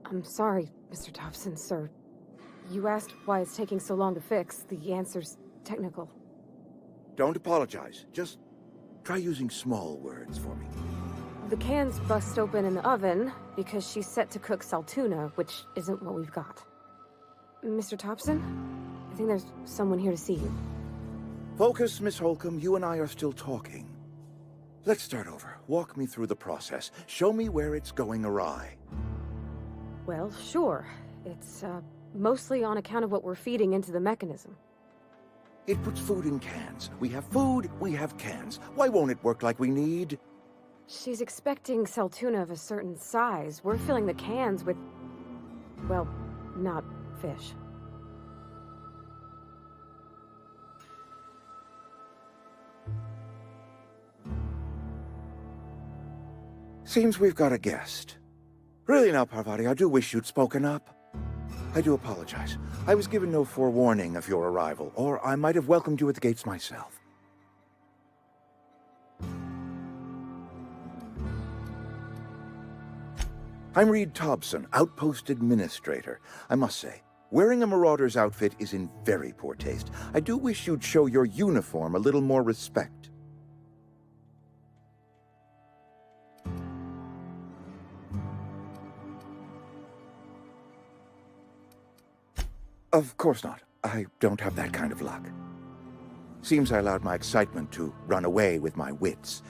I'm sorry, Mr. Thompson, sir. You asked why it's taking so long to fix. The answer's technical. Don't apologize. Just try using small words for me. The can's bust open in the oven because she's set to cook saltuna, which isn't what we've got. Mr. Thompson? I think there's someone here to see you. Focus, Miss Holcomb. You and I are still talking. Let's start over. Walk me through the process. Show me where it's going awry. Well, sure. It's, mostly on account of what we're feeding into the mechanism. It puts food in cans. We have food, we have cans. Why won't it work like we need? She's expecting saltuna of a certain size. We're filling the cans with, well, not fish. Seems we've got a guest. Really now, Parvati, I do wish you'd spoken up. I do apologize. I was given no forewarning of your arrival, or I might have welcomed you at the gates myself. I'm Reed Thompson, Outpost Administrator. I must say, wearing a marauder's outfit is in very poor taste. I do wish you'd show your uniform a little more respect. Of course not. I don't have that kind of luck. Seems I allowed my excitement to run away with my wits.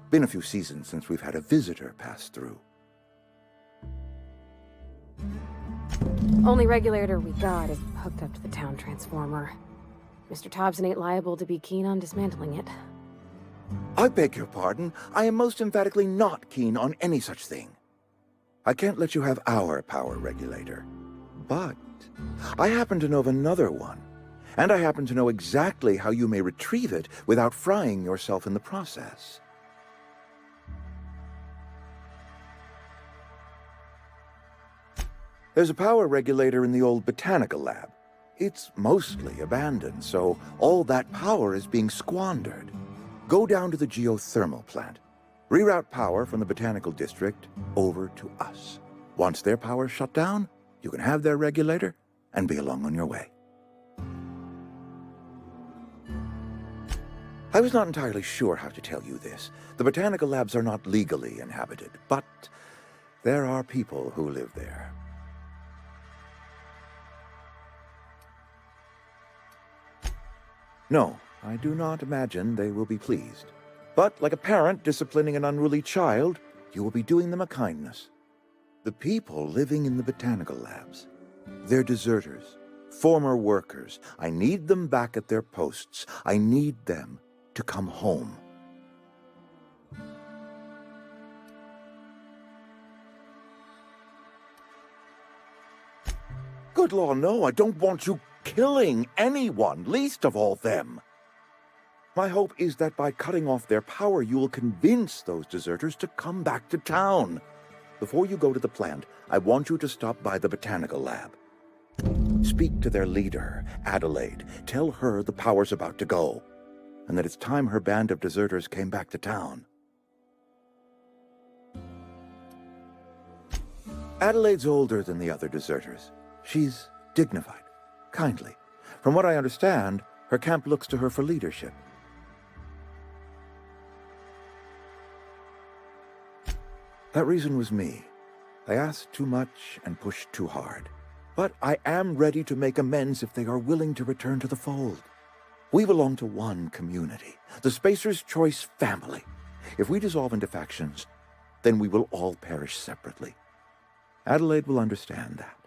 Been a few seasons since we've had a visitor pass through. Only regulator we got is hooked up to the town transformer. Mr. Thompson ain't liable to be keen on dismantling it. I beg your pardon. I am most emphatically not keen on any such thing. I can't let you have our power regulator. But I happen to know of another one. And I happen to know exactly how you may retrieve it without frying yourself in the process. There's a power regulator in the old botanical lab. It's mostly abandoned, so all that power is being squandered. Go down to the geothermal plant. Reroute power from the botanical district over to us. Once their power's shut down, you can have their regulator and be along on your way. I was not entirely sure how to tell you this. The botanical labs are not legally inhabited, but there are people who live there. No, I do not imagine they will be pleased. But like a parent disciplining an unruly child, you will be doing them a kindness. The people living in the botanical labs, they're deserters, former workers. I need them back at their posts. I need them to come home. Good law, no, I don't want you killing anyone, least of all them. My hope is that by cutting off their power, you will convince those deserters to come back to town. Before you go to the plant, I want you to stop by the botanical lab. Speak to their leader, Adelaide. Tell her the power's about to go, and that it's time her band of deserters came back to town. Adelaide's older than the other deserters. She's dignified, kindly. From what I understand, her camp looks to her for leadership. That reason was me. I asked too much and pushed too hard. But I am ready to make amends if they are willing to return to the fold. We belong to one community, the Spacer's Choice family. If we dissolve into factions, then we will all perish separately. Adelaide will understand that.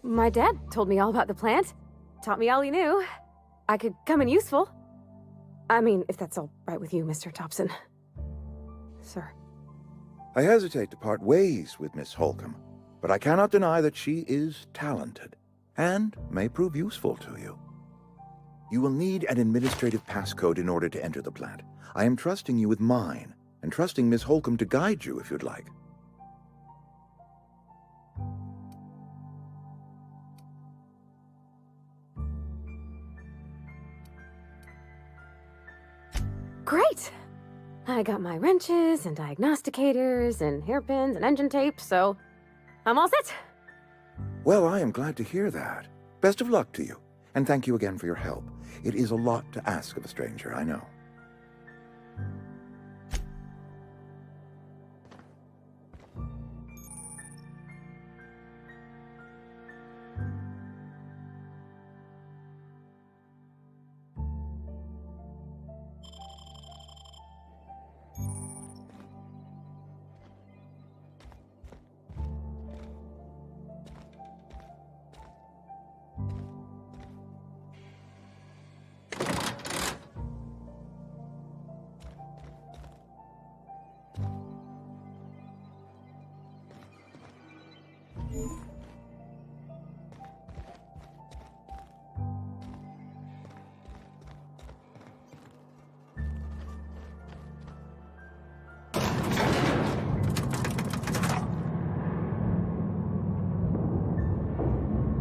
My dad told me all about the plant. Taught me all he knew. I could come in useful. I mean, if that's all right with you, Mr. Thompson. Sir. I hesitate to part ways with Miss Holcomb, but I cannot deny that she is talented and may prove useful to you. You will need an administrative passcode in order to enter the plant. I am trusting you with mine, and trusting Miss Holcomb to guide you if you'd like. Great! I got my wrenches and diagnosticators and hairpins and engine tape, so I'm all set. Well, I am glad to hear that. Best of luck to you, and thank you again for your help. It is a lot to ask of a stranger, I know.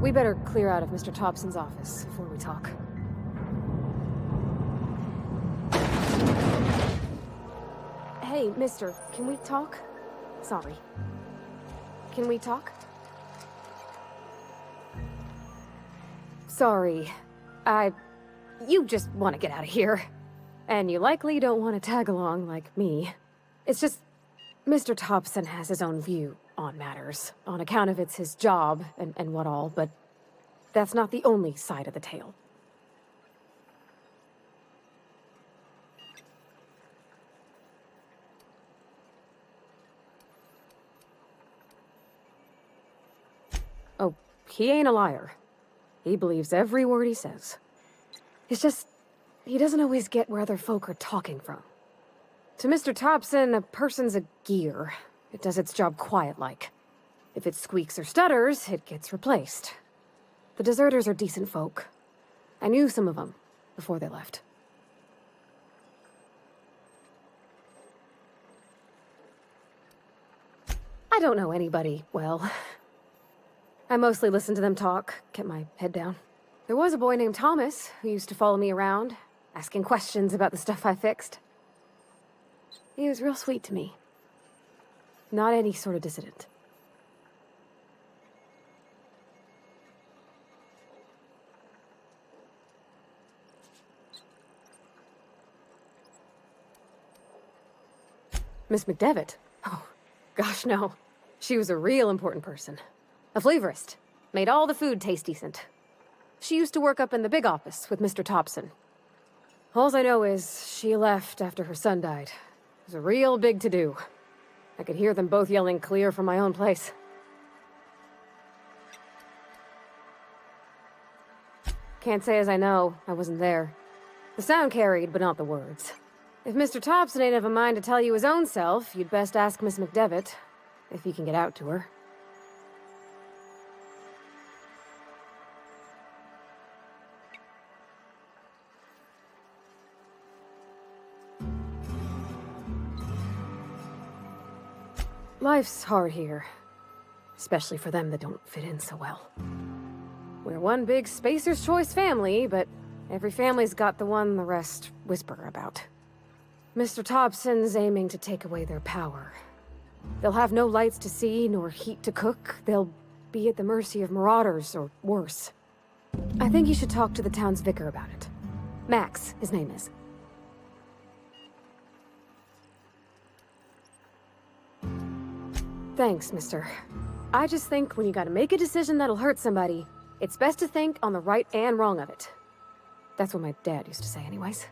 We better clear out of Mr. Thompson's office before we talk. Hey, mister, can we talk? Sorry. Can we talk? Sorry. You just want to get out of here. And you likely don't want to tag along like me. It's just, Mr. Thompson has his own view on matters, on account of it's his job and what all, but that's not the only side of the tale. he ain't a liar. He believes every word he says. It's just, he doesn't always get where other folk are talking from. To Mr. Thompson, a person's a gear. It does its job quiet-like. If it squeaks or stutters, it gets replaced. The deserters are decent folk. I knew some of them before they left. I don't know anybody well. I mostly listen to them talk, kept my head down. There was a boy named Thomas who used to follow me around, asking questions about the stuff I fixed. He was real sweet to me. Not any sort of dissident. Miss McDevitt? Oh, gosh, no. She was a real important person. A flavorist. Made all the food taste decent. She used to work up in the big office with Mr. Thompson. Alls I know is she left after her son died. It was a real big to-do. I could hear them both yelling clear from my own place. Can't say as I know. I wasn't there. The sound carried, but not the words. If Mr. Thompson ain't of a mind to tell you his own self, you'd best ask Miss McDevitt, if you can get out to her. Life's hard here, especially for them that don't fit in so well. We're one big Spacer's Choice family, but every family's got the one the rest whisper about. Mr. Thompson's aiming to take away their power. They'll have no lights to see, nor heat to cook. They'll be at the mercy of marauders, or worse. I think you should talk to the town's vicar about it. Max, his name is. Thanks, mister. I just think when you gotta make a decision that'll hurt somebody, it's best to think on the right and wrong of it. That's what my dad used to say anyways.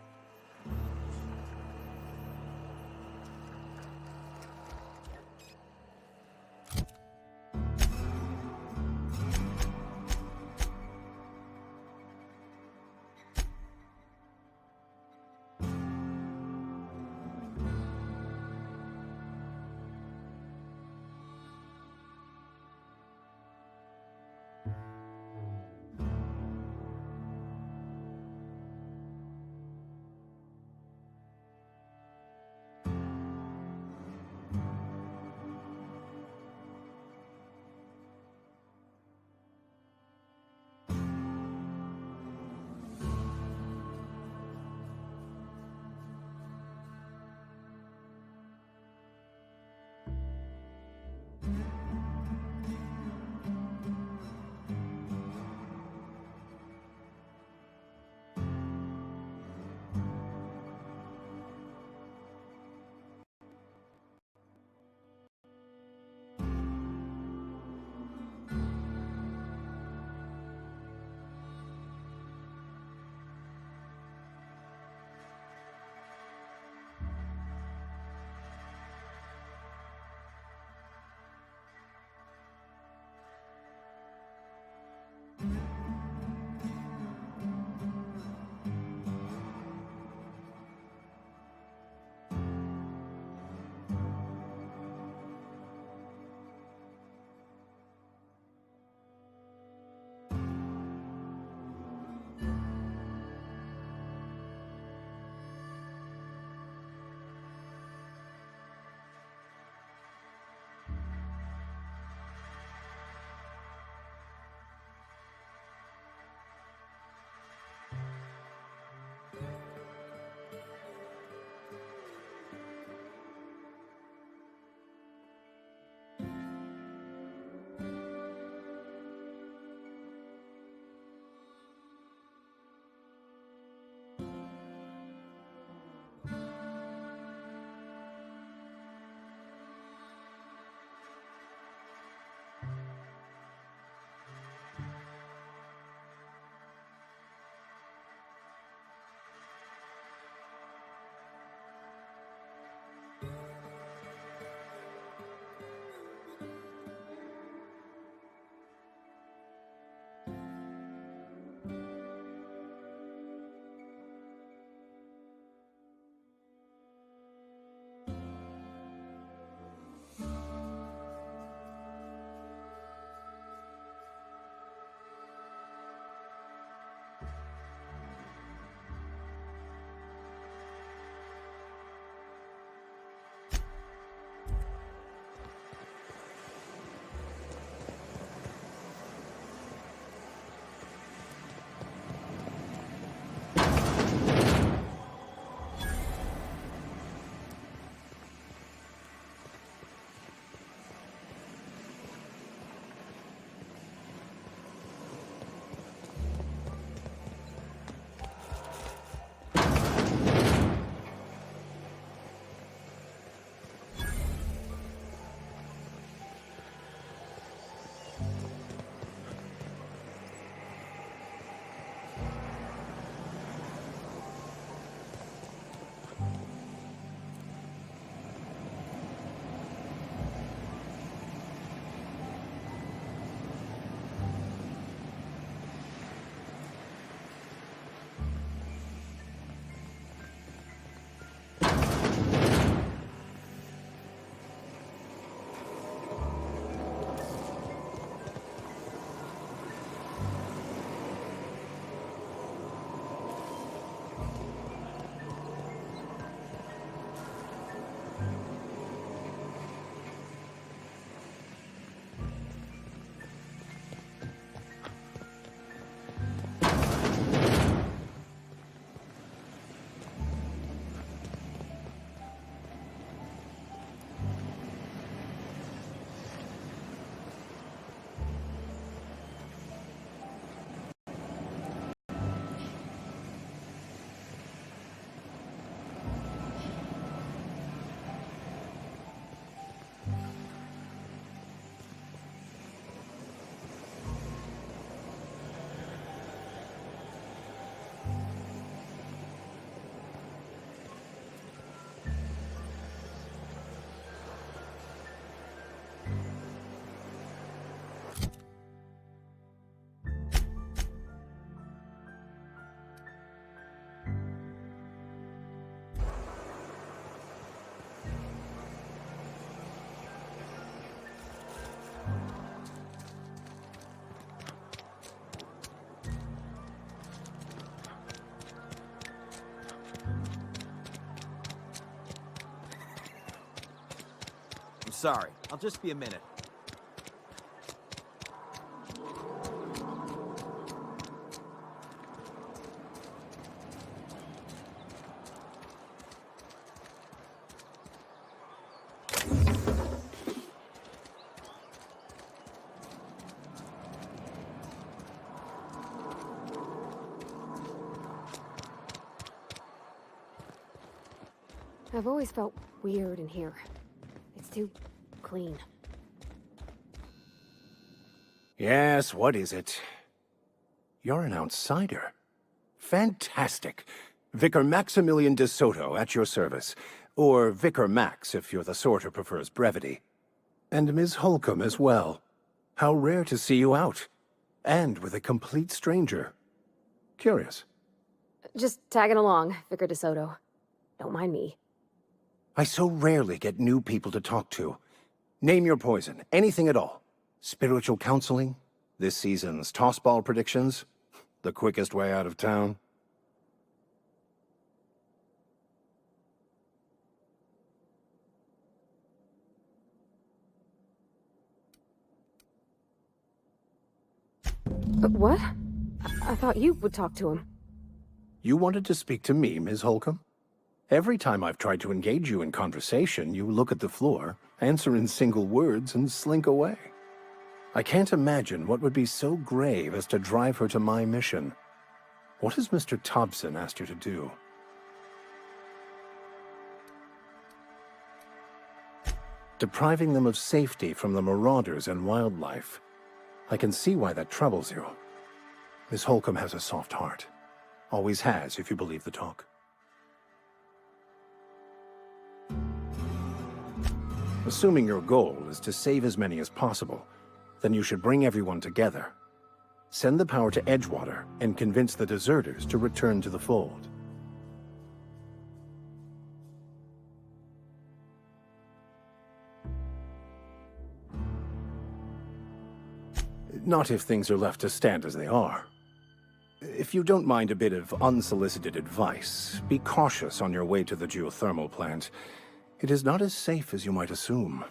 Sorry, I'll just be a minute. I've always felt weird in here. It's too clean. Yes, what is it? You're an outsider. Fantastic. Vicar Maximilian de Soto at your service. Or Vicar Max, if you're the sort who prefers brevity. And Ms. Holcomb as well. How rare to see you out. And with a complete stranger. Curious. Just tagging along, Vicar DeSoto. Don't mind me. I so rarely get new people to talk to. Name your poison, anything at all. Spiritual counseling? This season's tossball predictions? The quickest way out of town? What? I thought you would talk to him. You wanted to speak to me, Ms. Holcomb? Every time I've tried to engage you in conversation, you look at the floor, answer in single words, and slink away. I can't imagine what would be so grave as to drive her to my mission. What has Mr. Thompson asked her to do? Depriving them of safety from the marauders and wildlife. I can see why that troubles you. Miss Holcomb has a soft heart. Always has, if you believe the talk. Assuming your goal is to save as many as possible, then you should bring everyone together. Send the power to Edgewater and convince the deserters to return to the fold. Not if things are left to stand as they are. If you don't mind a bit of unsolicited advice, be cautious on your way to the geothermal plant. It is not as safe as you might assume.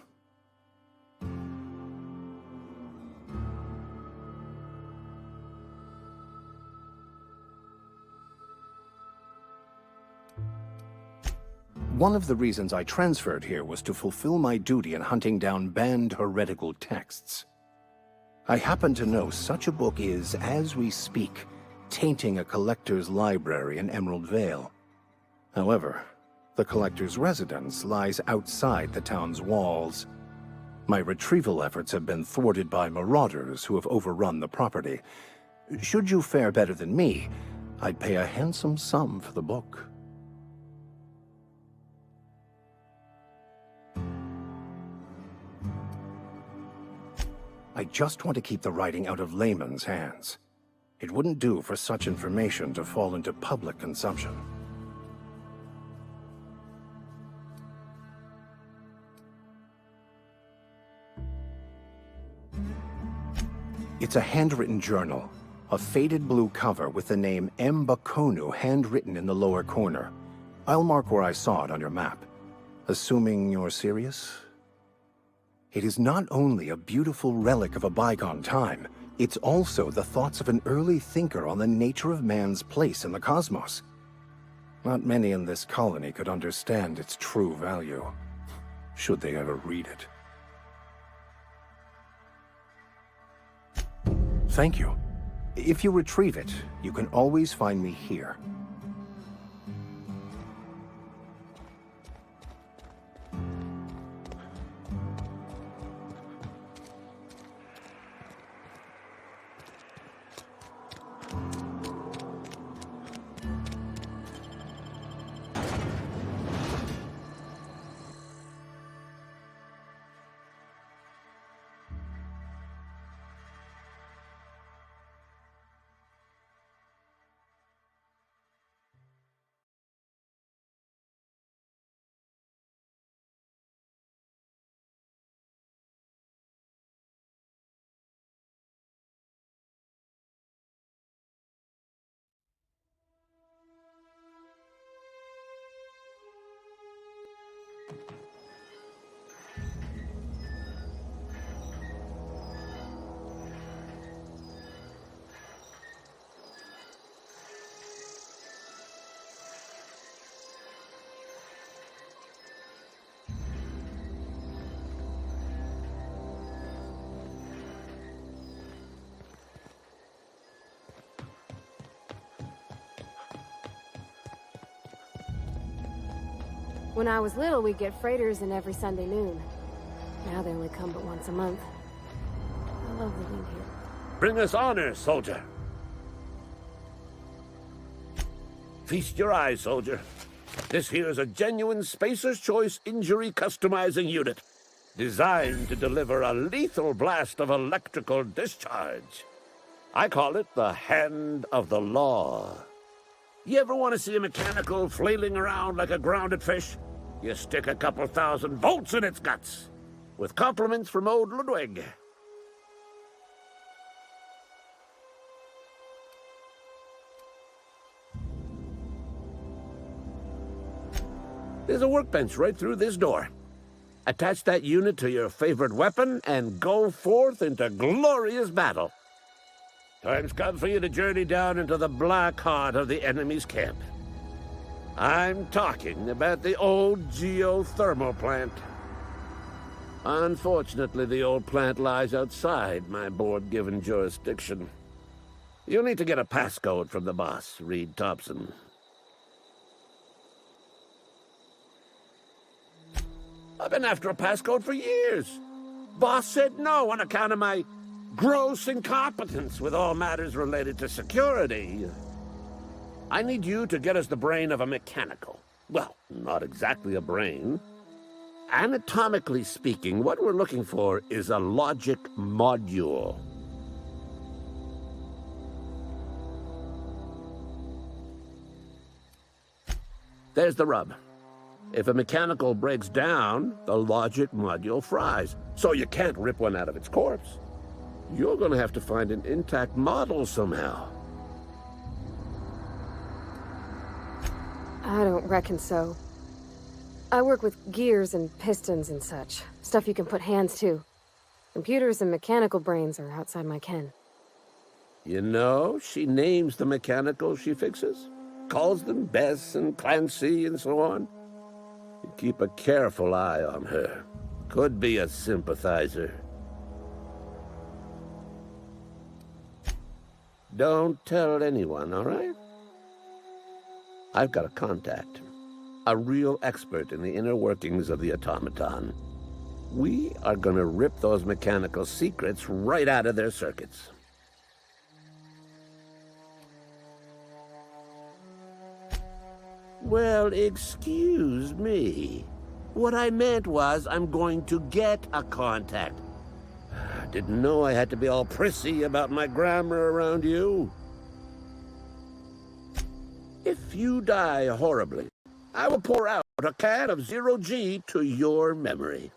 One of the reasons I transferred here was to fulfill my duty in hunting down banned heretical texts. I happen to know such a book is, as we speak, tainting a collector's library in Emerald Vale. However, the collector's residence lies outside the town's walls. My retrieval efforts have been thwarted by marauders who have overrun the property. Should you fare better than me, I'd pay a handsome sum for the book. I just want to keep the writing out of layman's hands. It wouldn't do for such information to fall into public consumption. It's a handwritten journal, a faded blue cover with the name M. Bakonu handwritten in the lower corner. I'll mark where I saw it on your map. Assuming you're serious? It is not only a beautiful relic of a bygone time, it's also the thoughts of an early thinker on the nature of man's place in the cosmos. Not many in this colony could understand its true value, should they ever read it. Thank you. If you retrieve it, you can always find me here. When I was little, we'd get freighters in every Sunday noon. Now they only come but once a month. I love living here. Bring us honor, soldier. Feast your eyes, soldier. This here's a genuine Spacer's Choice injury customizing unit, designed to deliver a lethal blast of electrical discharge. I call it the Hand of the Law. You ever want to see a mechanical flailing around like a grounded fish? You stick a couple thousand volts in its guts. With compliments from old Ludwig. There's a workbench right through this door. Attach that unit to your favorite weapon and go forth into glorious battle. Time's come for you to journey down into the black heart of the enemy's camp. I'm talking about the old geothermal plant. Unfortunately, the old plant lies outside my board-given jurisdiction. You'll need to get a passcode from the boss, Reed Thompson. I've been after a passcode for years. Boss said no on account of my gross incompetence with all matters related to security. I need you to get us the brain of a mechanical. Well, not exactly a brain. Anatomically speaking, what we're looking for is a logic module. There's the rub. If a mechanical breaks down, the logic module fries, so you can't rip one out of its corpse. You're going to have to find an intact model somehow. I don't reckon so. I work with gears and pistons and such. Stuff you can put hands to. Computers and mechanical brains are outside my ken. You know, she names the mechanicals she fixes. Calls them Bess and Clancy and so on. You keep a careful eye on her. Could be a sympathizer. Don't tell anyone, all right? I've got a contact. A real expert in the inner workings of the automaton. We are gonna rip those mechanical secrets right out of their circuits. Well, excuse me. What I meant was I'm going to get a contact. Didn't know I had to be all prissy about my grammar around you. If you die horribly, I will pour out a can of 0G to your memory.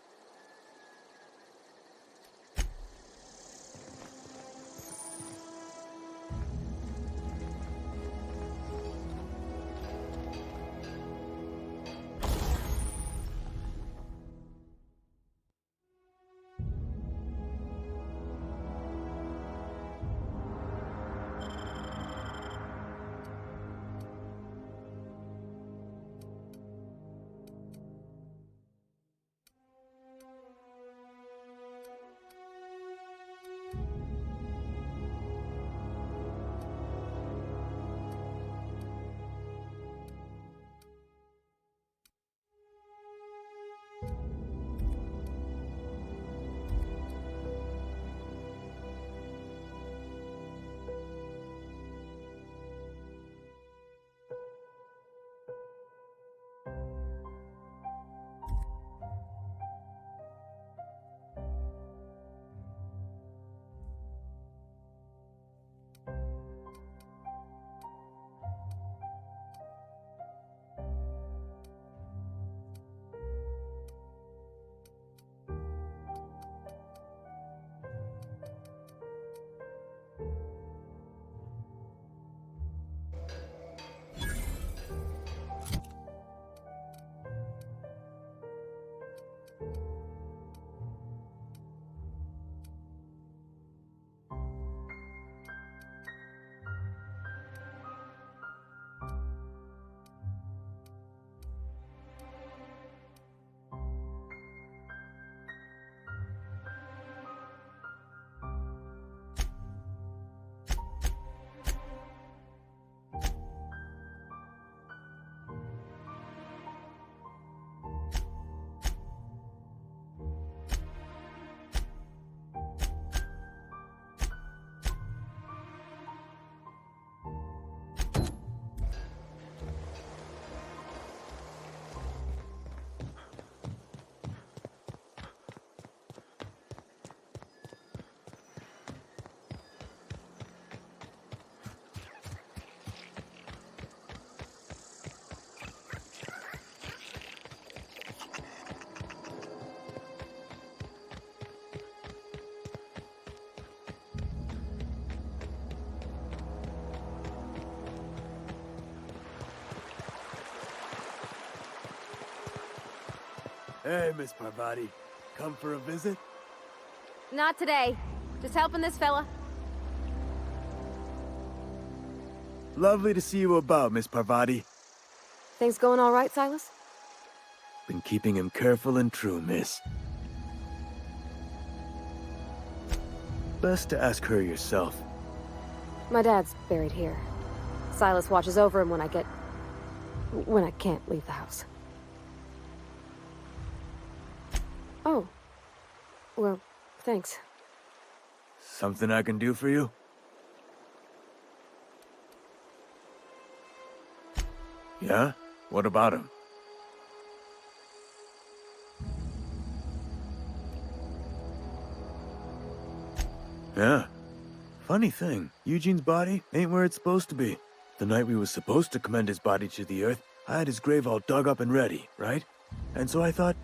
Hey, Miss Parvati. Come for a visit? Not today. Just helping this fella. Lovely to see you about, Miss Parvati. Things going all right, Silas? Been keeping him careful and true, miss. Best to ask her yourself. My dad's buried here. Silas watches over him when I can't leave the house. Oh. Well, thanks. Something I can do for you? Yeah? What about him? Yeah. Funny thing, Eugene's body ain't where it's supposed to be. The night we was supposed to commend his body to the earth, I had his grave all dug up and ready, right? And so I thought,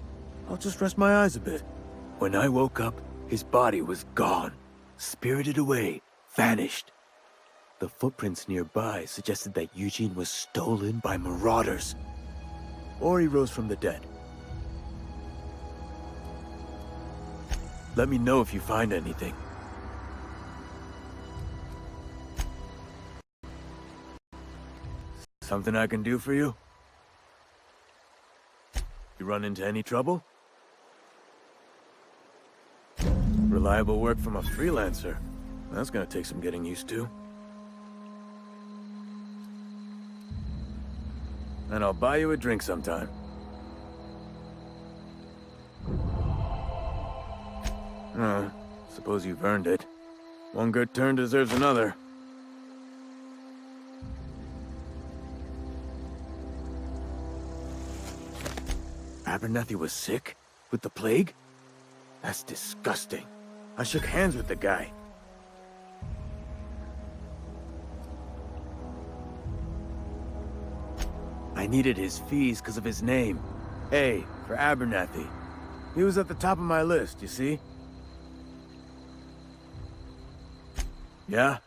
I'll just rest my eyes a bit. When I woke up, his body was gone. Spirited away. Vanished. The footprints nearby suggested that Eugene was stolen by marauders. Or he rose from the dead. Let me know if you find anything. Something I can do for you? You run into any trouble? Reliable work from a freelancer. That's gonna take some getting used to. And I'll buy you a drink sometime. Suppose you've earned it. One good turn deserves another. Abernathy was sick? With the plague? That's disgusting. I shook hands with the guy. I needed his fees because of his name. A for Abernathy. He was at the top of my list, you see? Yeah?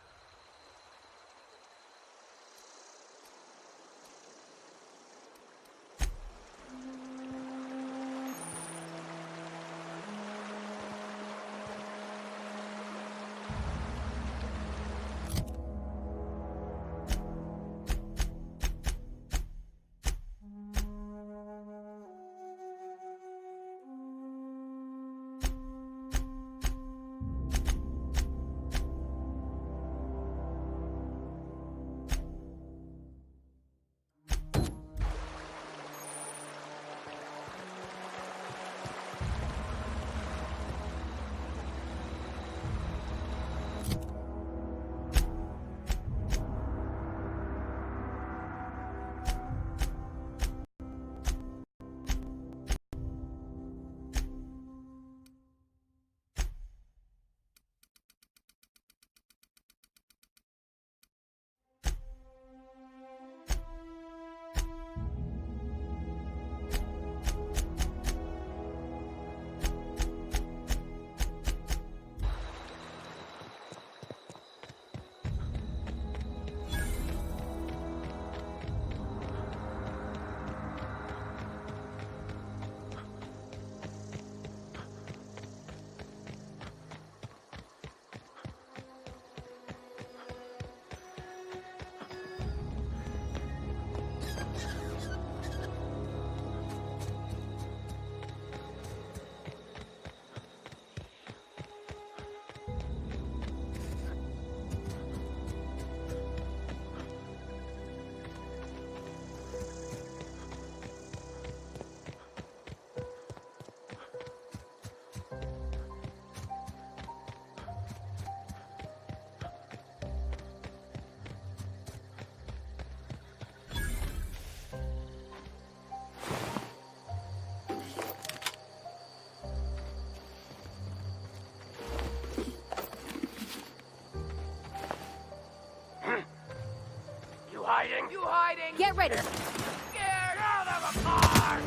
You hiding? Get ready. Get out of the car!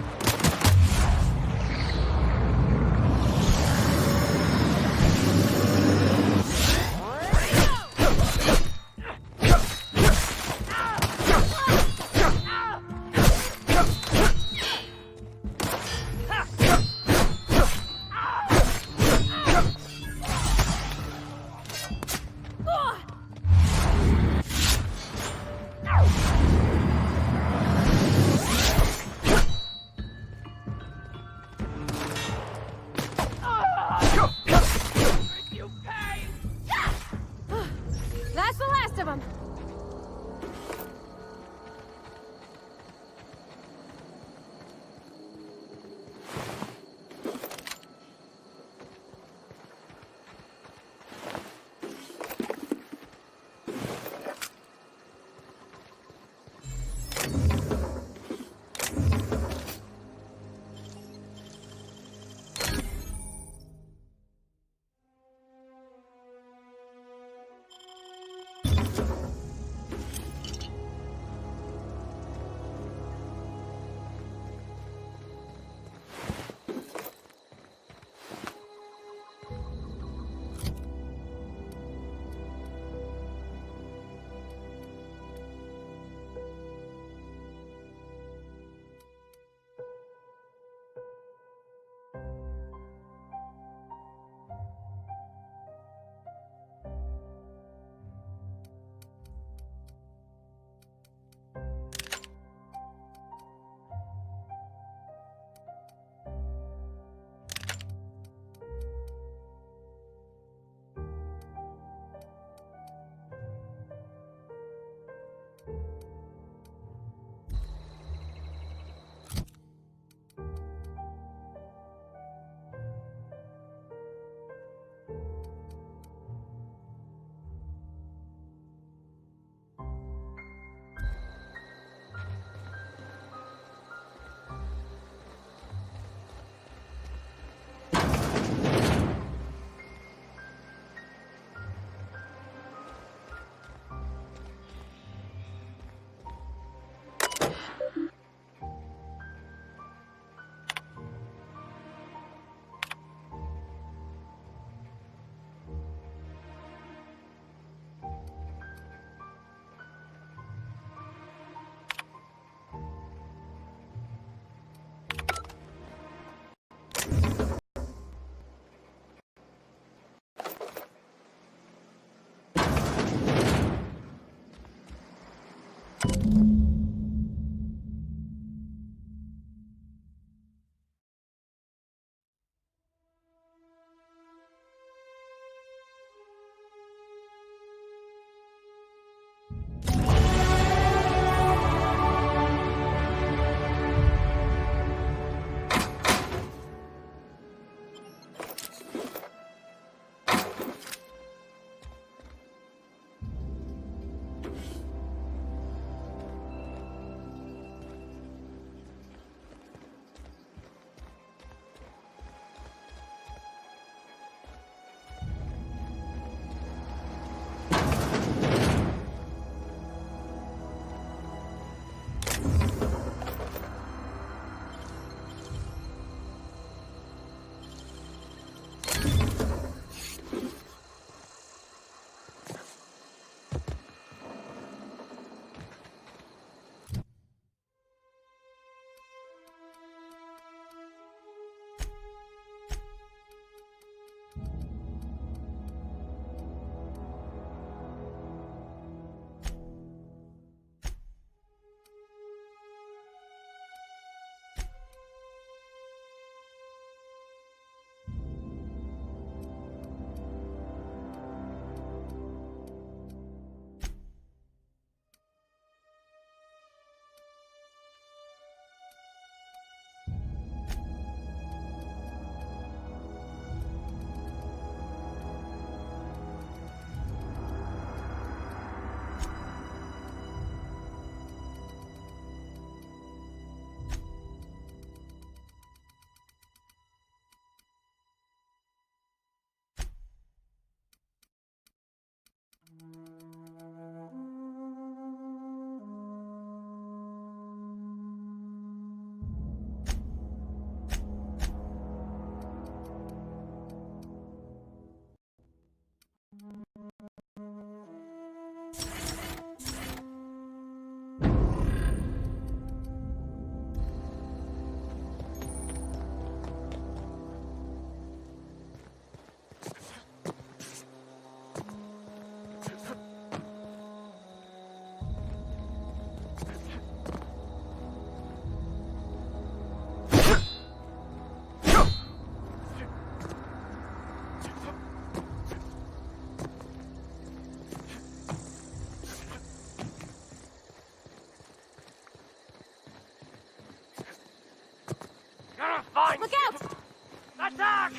Look out! Attack!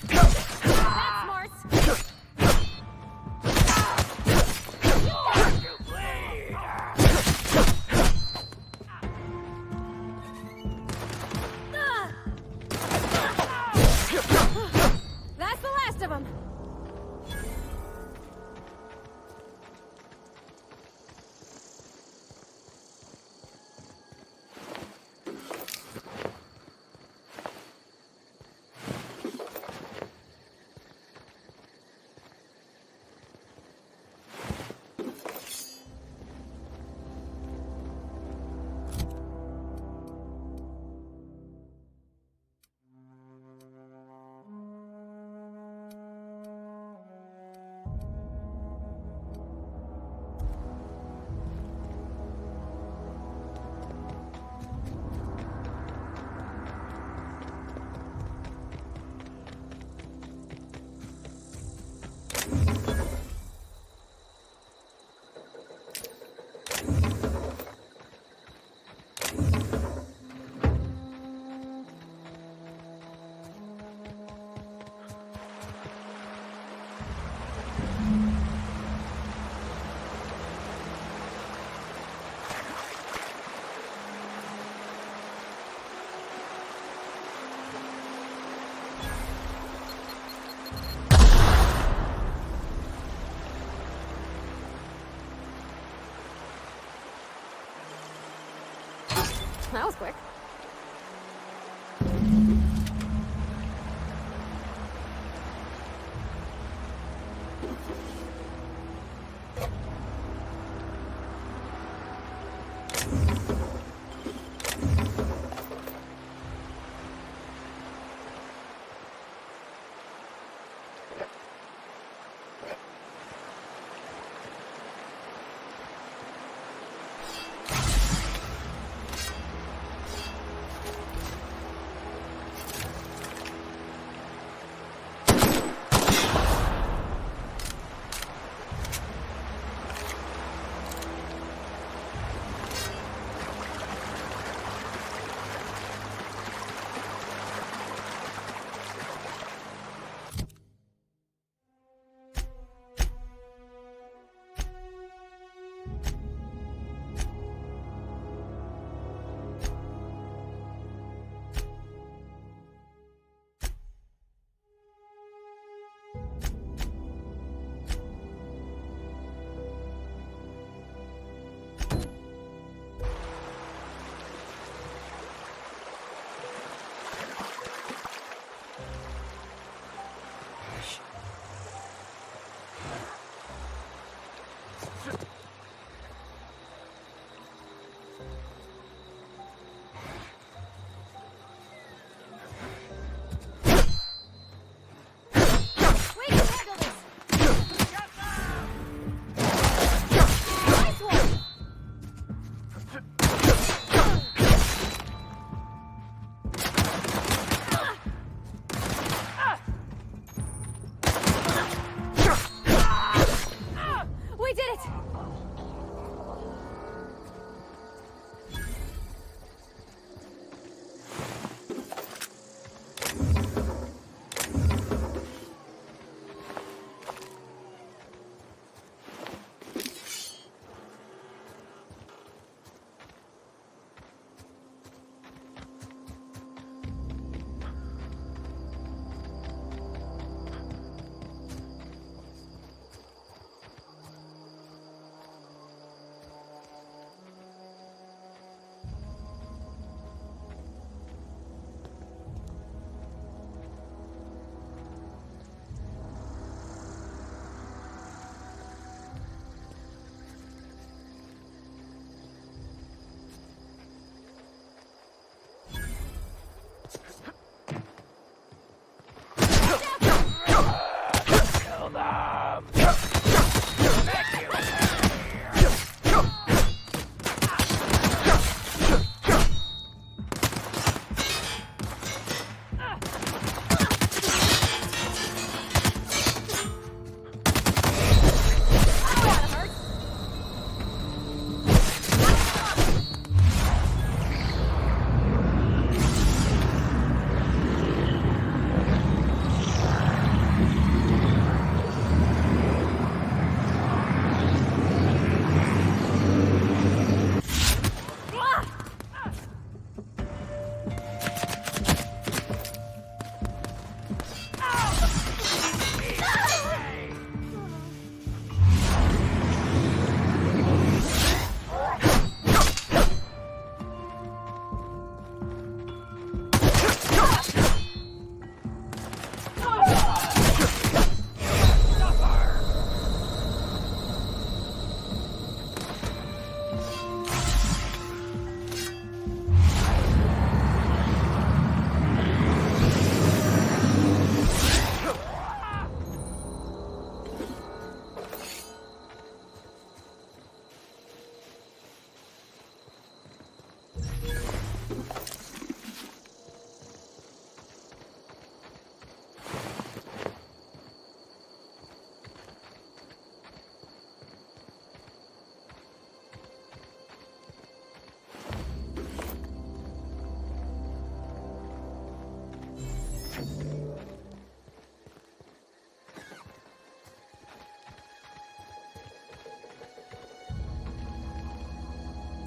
That's smart. That's the last of them. That was quick.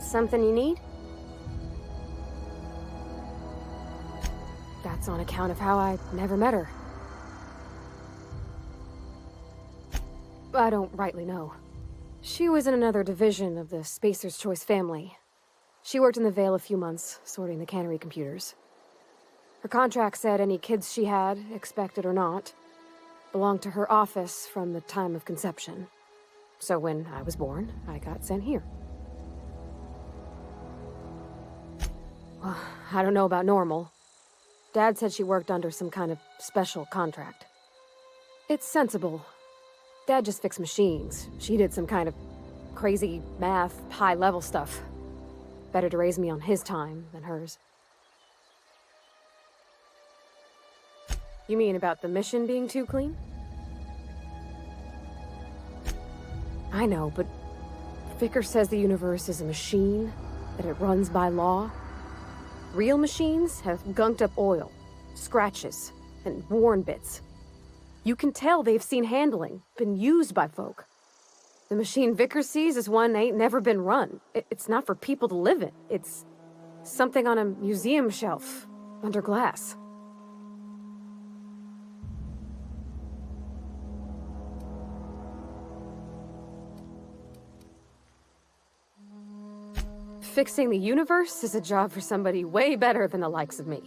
Something you need? That's on account of how I never met her. I don't rightly know. She was in another division of the Spacer's Choice family. She worked in the Vale a few months, sorting the cannery computers. Her contract said any kids she had, expected or not, belonged to her office from the time of conception. So when I was born, I got sent here. Well, I don't know about normal. Dad said she worked under some kind of special contract. It's sensible. Dad just fixed machines. She did some kind of crazy math, high-level stuff. Better to raise me on his time than hers. You mean about the mission being too clean? I know, but Vickers says the universe is a machine, that it runs by law. Real machines have gunked up oil, scratches, and worn bits. You can tell they've seen handling, been used by folk. The machine Vickers sees is one ain't never been run. It's not for people to live in. It's something on a museum shelf, under glass. Fixing the universe is a job for somebody way better than the likes of me.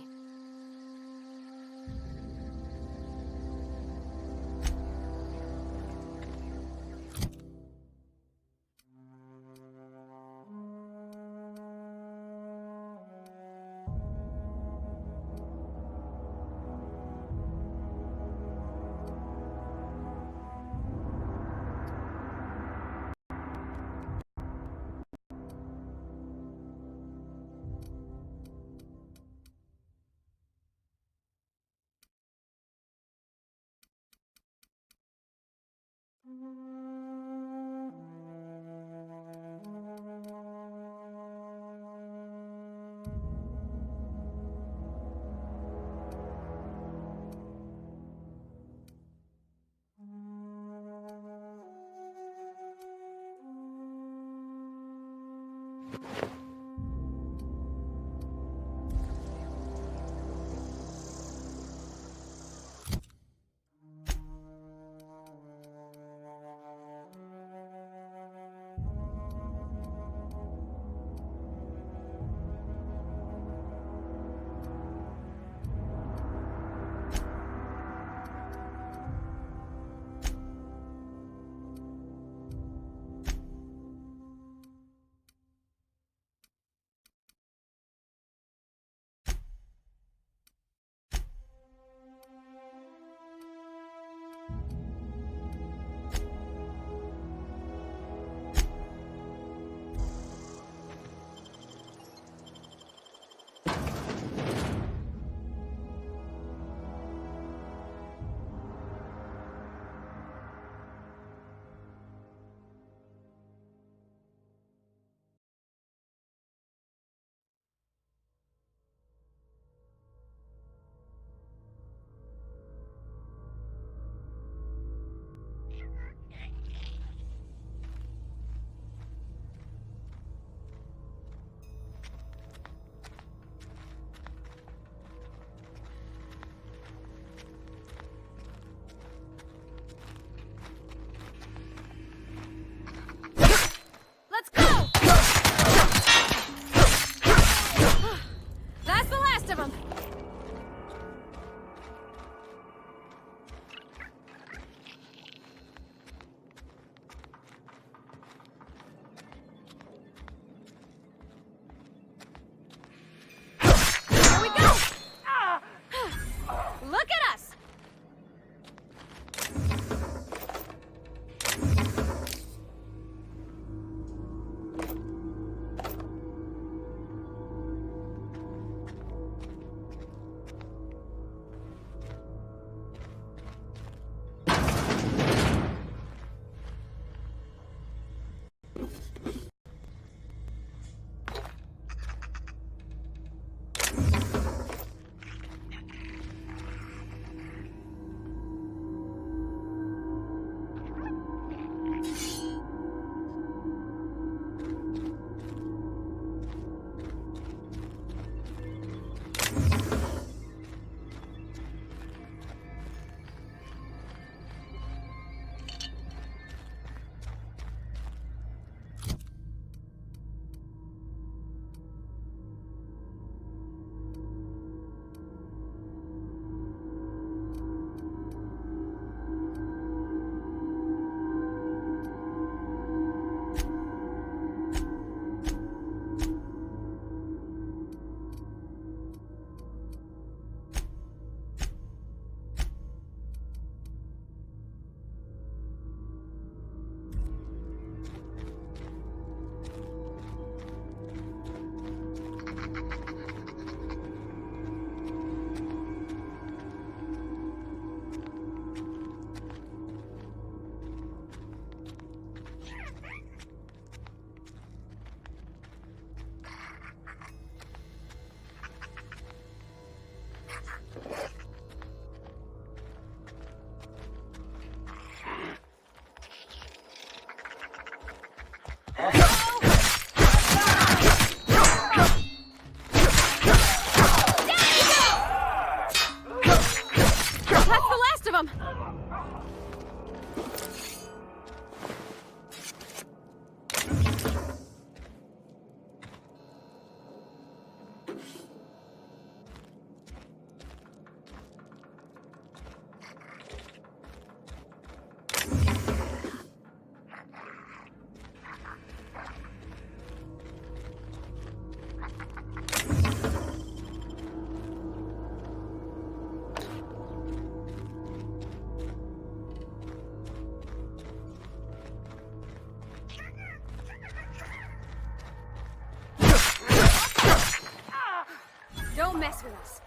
mess with us.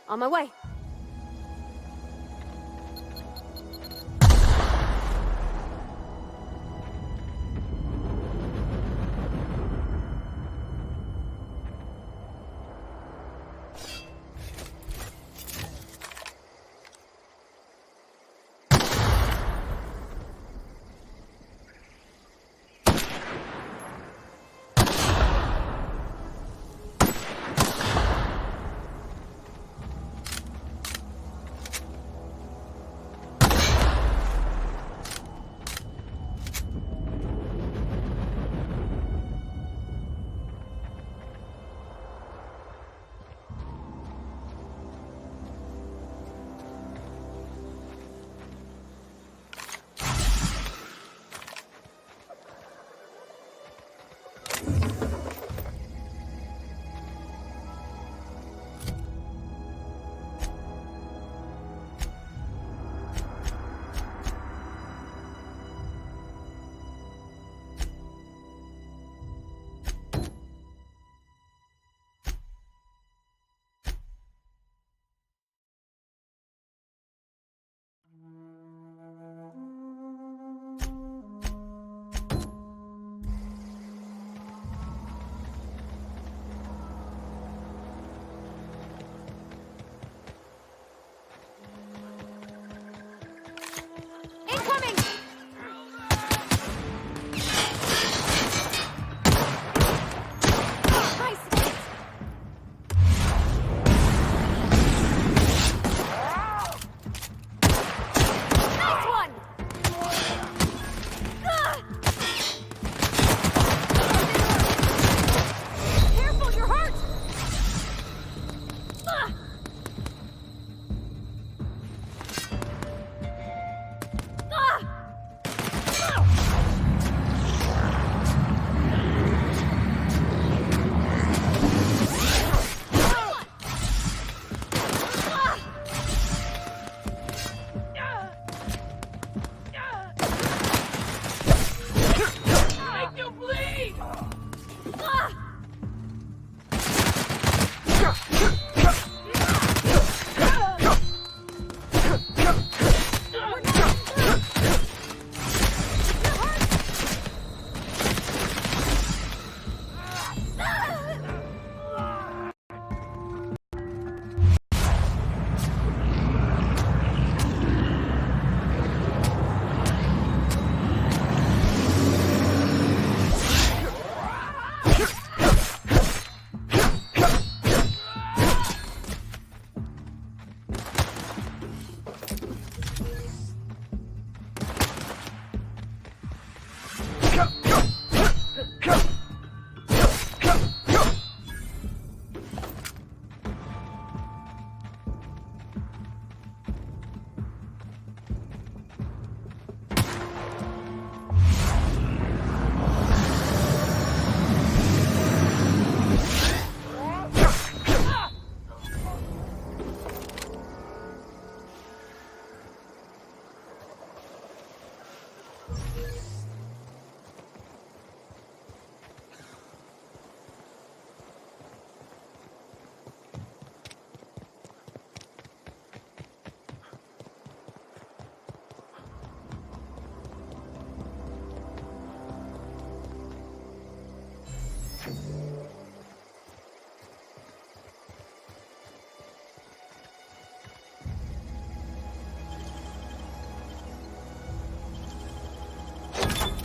On my way.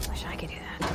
Wish I could do that.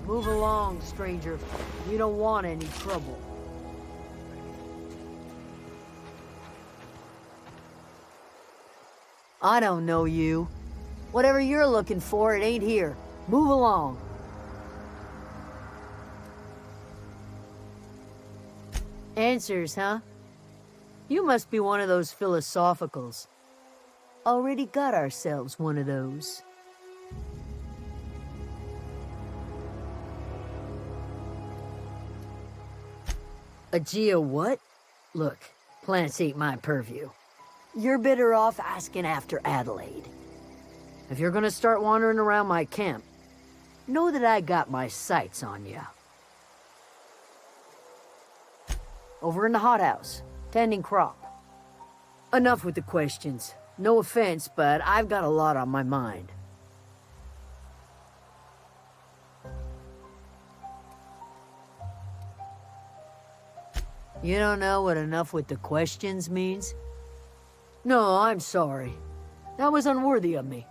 Move along, stranger. We don't want any trouble. I don't know you. Whatever you're looking for, it ain't here. Move along. Answers, huh? You must be one of those philosophicals. Already got ourselves one of those. A geo what? Look, plants ain't my purview. You're better off asking after Adelaide. If you're gonna start wandering around my camp, know that I got my sights on you. Over in the hothouse, tending crop. Enough with the questions. No offense, but I've got a lot on my mind. You don't know what enough with the questions means? No, I'm sorry. That was unworthy of me.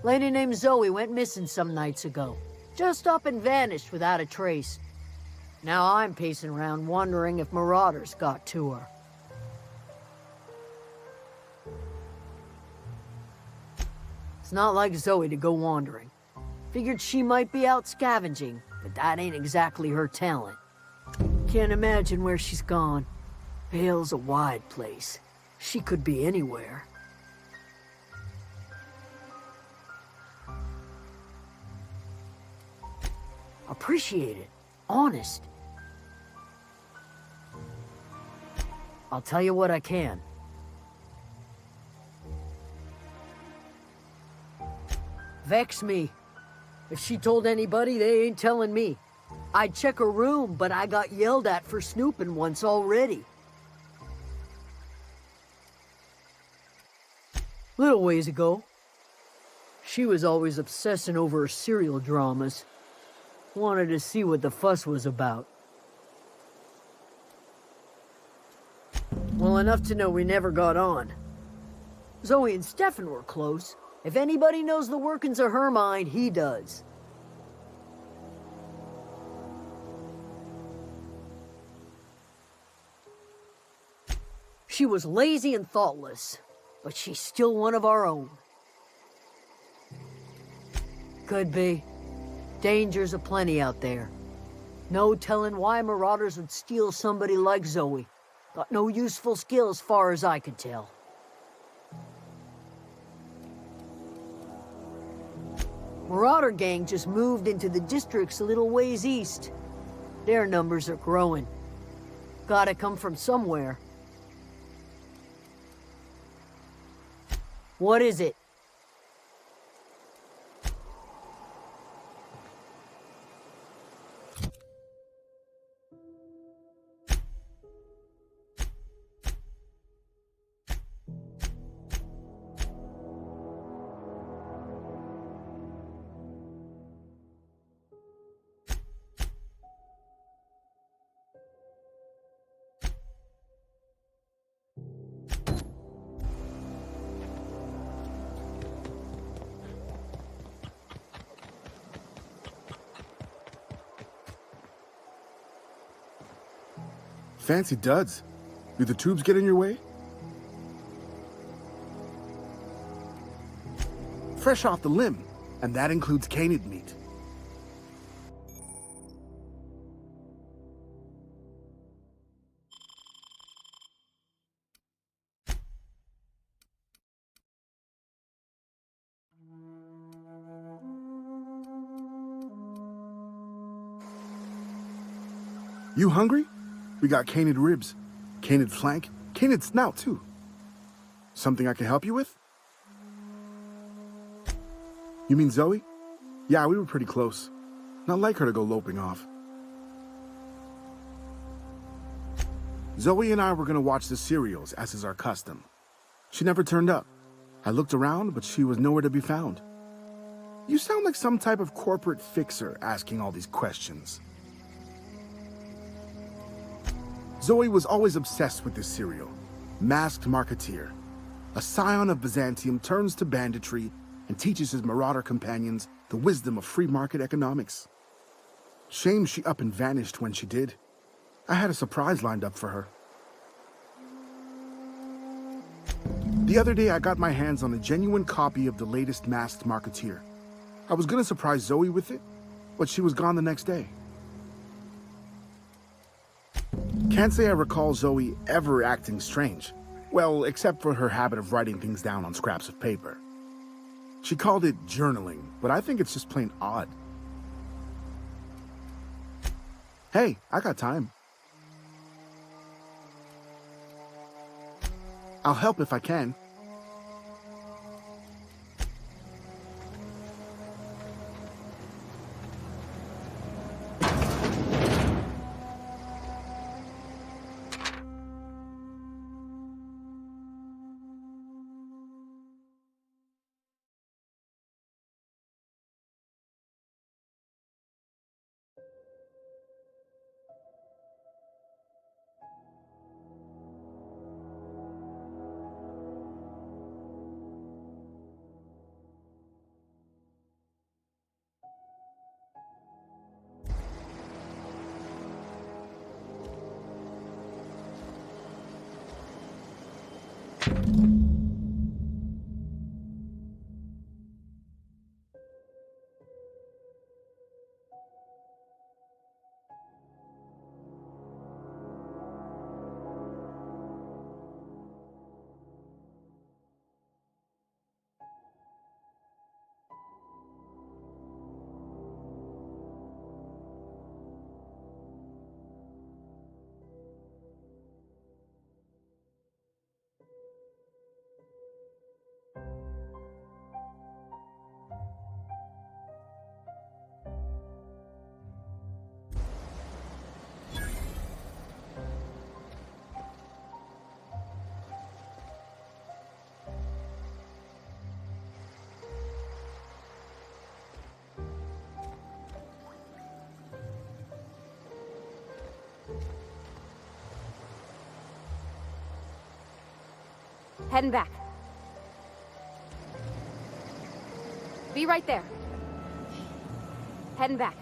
Lady named Zoe went missing some nights ago. Just up and vanished without a trace. Now I'm pacing around wondering if marauders got to her. It's not like Zoe to go wandering. Figured she might be out scavenging, but that ain't exactly her talent. Can't imagine where she's gone. Hale's a wide place. She could be anywhere. Appreciate it. Honest. I'll tell you what I can. Vex me. If she told anybody, they ain't telling me. I'd check her room, but I got yelled at for snooping once already. Little ways ago. She was always obsessing over her serial dramas. Wanted to see what the fuss was about. Well, enough to know we never got on. Zoe and Stefan were close. If anybody knows the workings of her mind, he does. She was lazy and thoughtless, but she's still one of our own. Could be. Dangers aplenty out there. No telling why marauders would steal somebody like Zoe. Got no useful skill as far as I can tell. Marauder gang just moved into the districts a little ways east. Their numbers are growing. Gotta come from somewhere. What is it? Fancy duds. Do the tubes get in your way? Fresh off the limb, and that includes canid meat. You hungry? We got canid ribs, canid flank, canid snout too. Something I can help you with? You mean Zoe? Yeah, we were pretty close. Not like her to go loping off. Zoe and I were gonna watch the serials, as is our custom. She never turned up. I looked around, but she was nowhere to be found. You sound like some type of corporate fixer asking all these questions. Zoe was always obsessed with this serial. Masked Marketeer. A scion of Byzantium turns to banditry and teaches his marauder companions the wisdom of free market economics. Shame she up and vanished when she did. I had a surprise lined up for her. The other day I got my hands on a genuine copy of the latest Masked Marketeer. I was gonna surprise Zoe with it, but she was gone the next day. Can't say I recall Zoe ever acting strange. Well, except for her habit of writing things down on scraps of paper. She called it journaling, but I think it's just plain odd. Hey, I got time. I'll help if I can. Heading back. Be right there. Heading back.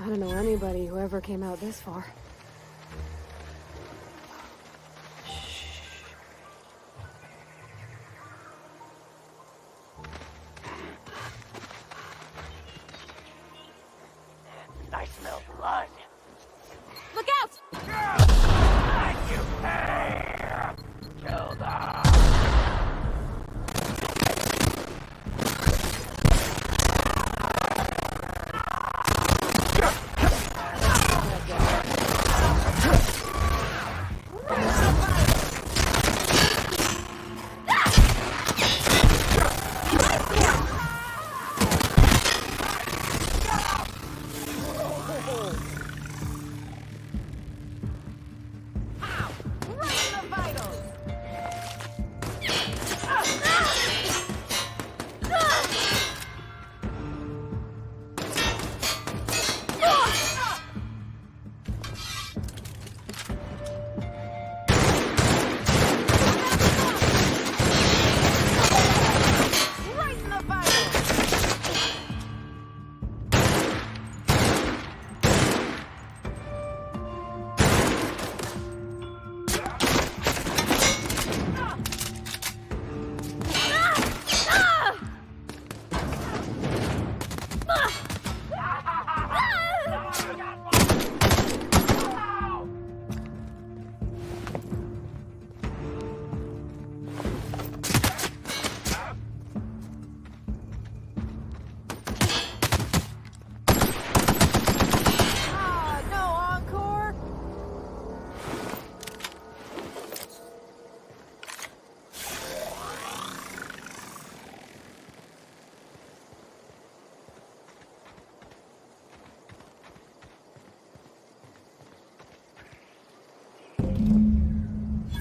I don't know anybody who ever came out this far. I smell blood. Look out! Kill them.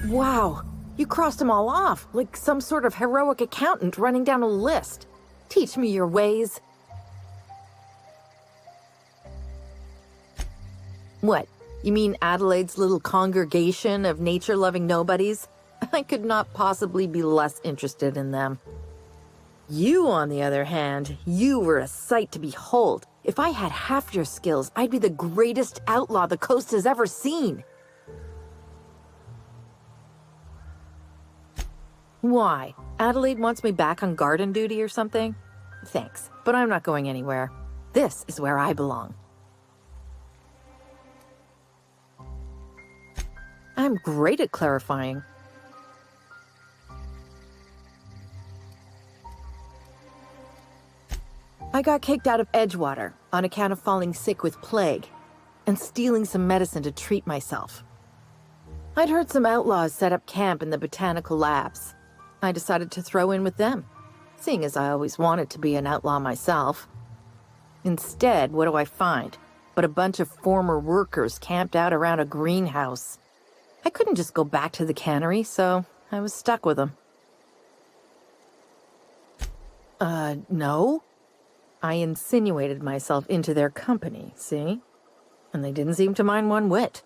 Wow, you crossed them all off, like some sort of heroic accountant running down a list. Teach me your ways. What, you mean Adelaide's little congregation of nature-loving nobodies? I could not possibly be less interested in them. You, on the other hand, you were a sight to behold. If I had half your skills, I'd be the greatest outlaw the coast has ever seen. Why? Adelaide wants me back on garden duty or something? Thanks, but I'm not going anywhere. This is where I belong. I'm great at clarifying. I got kicked out of Edgewater on account of falling sick with plague and stealing some medicine to treat myself. I'd heard some outlaws set up camp in the botanical labs. I decided to throw in with them, seeing as I always wanted to be an outlaw myself. Instead, what do I find but a bunch of former workers camped out around a greenhouse? I couldn't just go back to the cannery, so I was stuck with them. No. I insinuated myself into their company, see? And they didn't seem to mind one whit.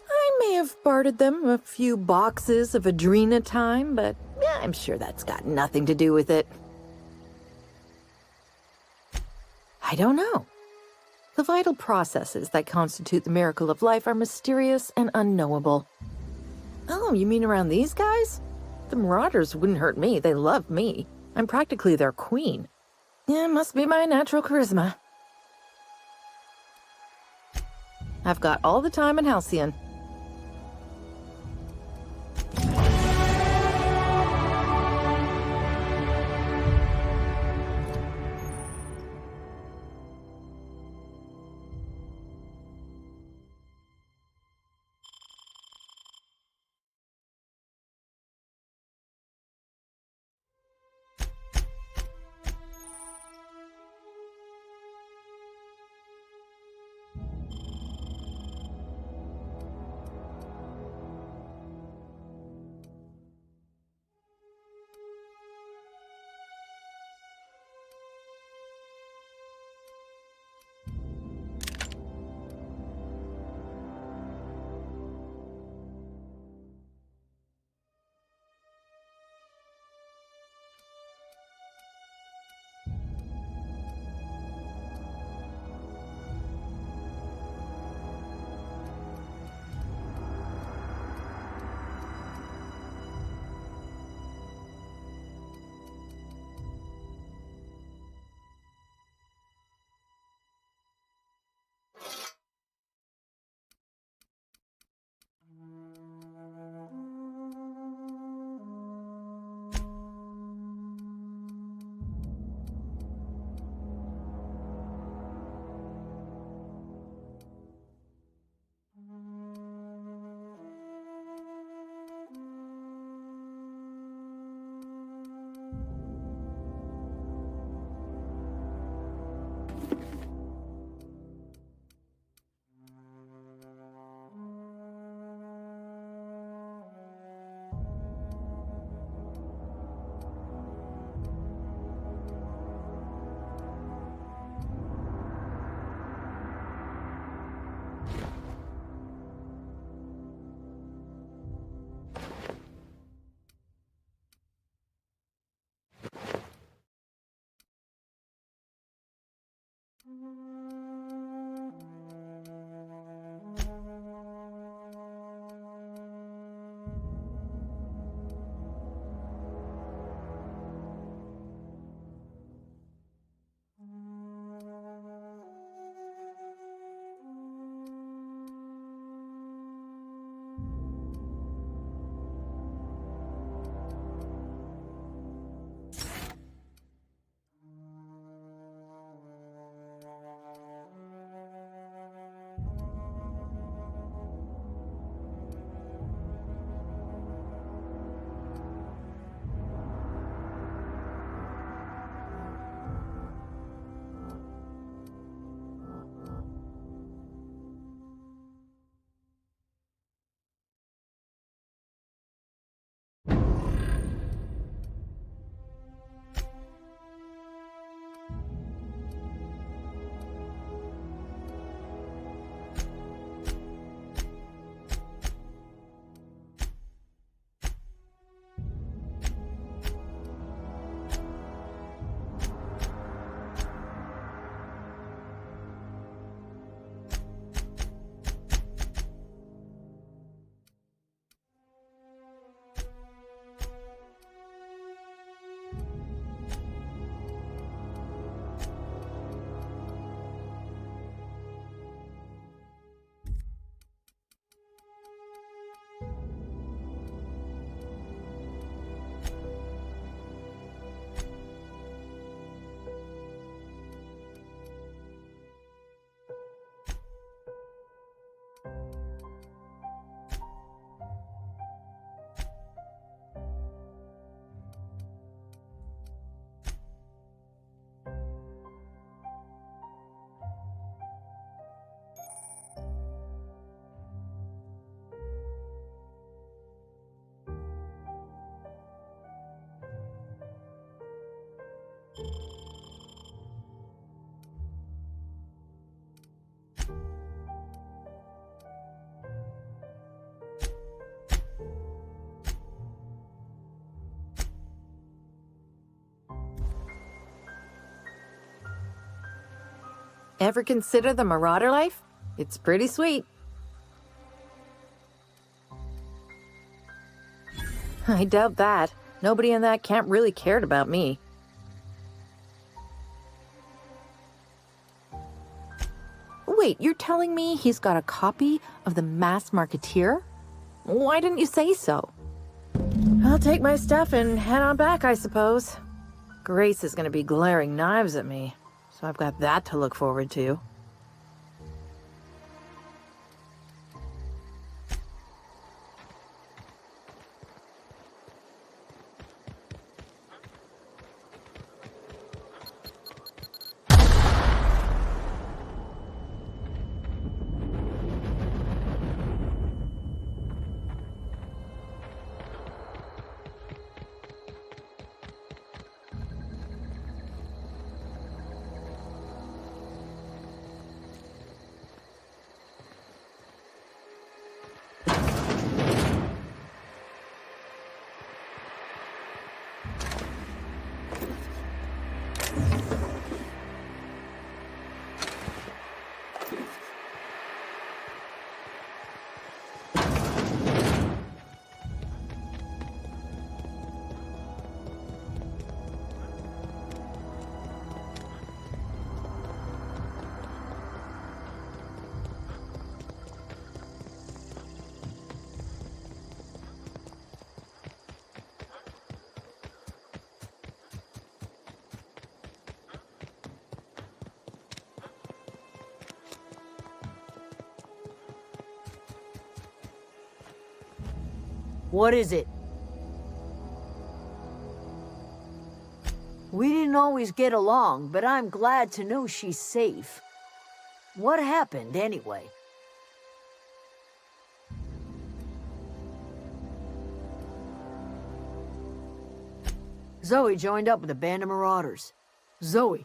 I may have bartered them a few boxes of Adrena time, but yeah, I'm sure that's got nothing to do with it. I don't know. The vital processes that constitute the miracle of life are mysterious and unknowable. Oh, you mean around these guys? The Marauders wouldn't hurt me. They love me. I'm practically their queen. Yeah, must be my natural charisma. I've got all the time in Halcyon. Ever consider the Marauder life? It's pretty sweet. I doubt that. Nobody in that camp really cared about me. Wait, you're telling me he's got a copy of the Mass Marketeer? Why didn't you say so? I'll take my stuff and head on back, I suppose. Grace is gonna be glaring knives at me, so I've got that to look forward to. What is it? We didn't didn't always get along, but I'm glad to know she's safe. What happened, anyway? Zoe joined up with a band of marauders. Zoe.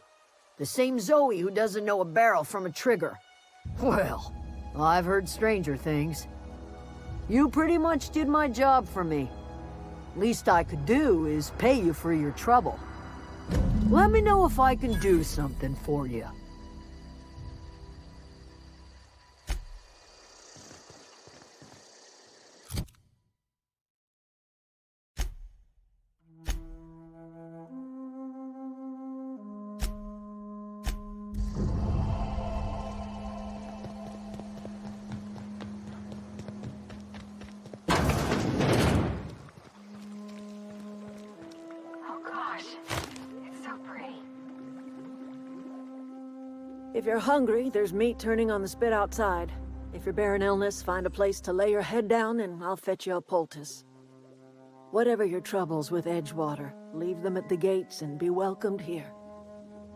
The same Zoe who doesn't know a barrel from a trigger. Well, I've heard stranger things. You pretty much did my job for me. Least I could do is pay you for your trouble. Let me know if I can do something for you. If you're hungry, there's meat turning on the spit outside. If you're bearing illness, find a place to lay your head down and I'll fetch you a poultice. Whatever your troubles with Edgewater, leave them at the gates and be welcomed here.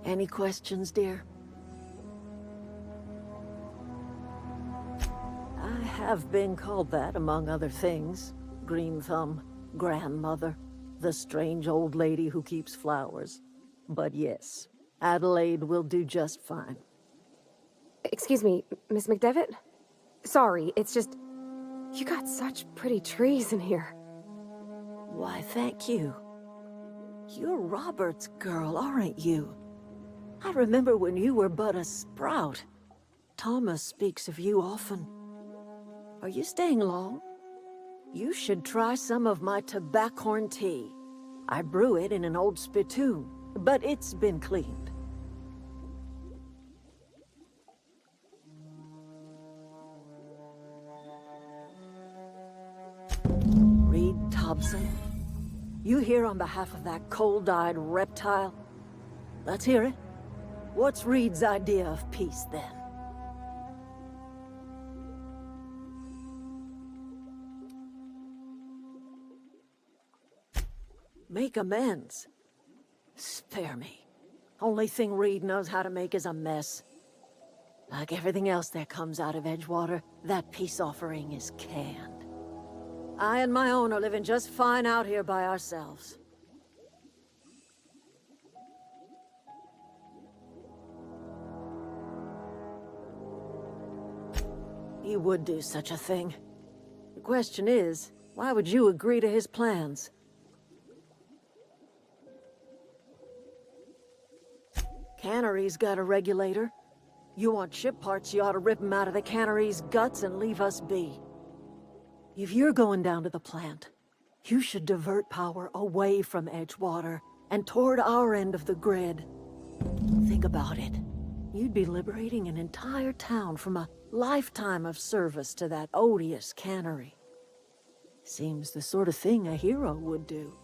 Any questions, dear? I have been called that, among other things. Green Thumb, grandmother, the strange old lady who keeps flowers. But yes, Adelaide will do just fine. Excuse me, Miss McDevitt? Sorry, it's just... You got such pretty trees in here. Why, thank you. You're Robert's girl, aren't you? I remember when you were but a sprout. Thomas speaks of you often. Are you staying long? You should try some of my tobaccorn tea. I brew it in an old spittoon, but it's been cleaned. Reed Thompson, you here on behalf of that cold-eyed reptile? Let's hear it. What's Reed's idea of peace, then? Make amends. Spare me. Only thing Reed knows how to make is a mess. Like everything else that comes out of Edgewater, that peace offering is canned. I and my own are living just fine out here by ourselves. He would do such a thing. The question is, why would you agree to his plans? Cannery's got a regulator. You want ship parts, you ought to rip them out of the cannery's guts and leave us be. If you're going down to the plant, you should divert power away from Edgewater and toward our end of the grid. Think about it. You'd be liberating an entire town from a lifetime of service to that odious cannery. Seems the sort of thing a hero would do.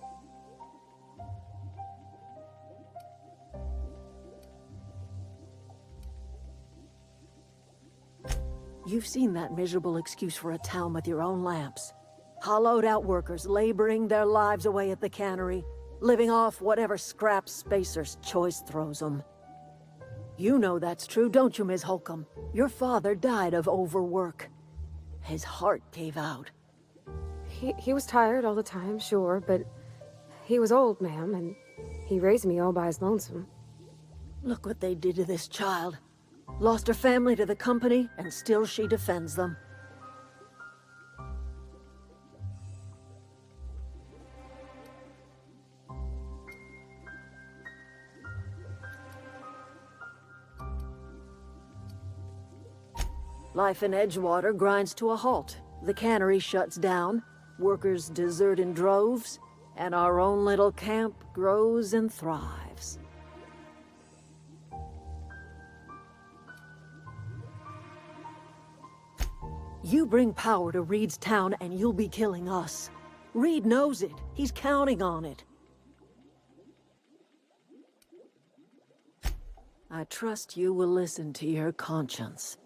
You've seen that miserable excuse for a town with your own lamps. Hollowed-out workers laboring their lives away at the cannery, living off whatever scraps Spacer's Choice throws them. You know that's true, don't you, Ms. Holcomb? Your father died of overwork. His heart gave out. He was tired all the time, sure, but he was old, ma'am, and he raised me all by his lonesome. Look what they did to this child. Lost her family to the company, and still she defends them. Life in Edgewater grinds to a halt. The cannery shuts down, workers desert in droves, and our own little camp grows and thrives. You bring power to Reed's town and you'll be killing us. Reed knows it. He's counting on it. I trust you will listen to your conscience.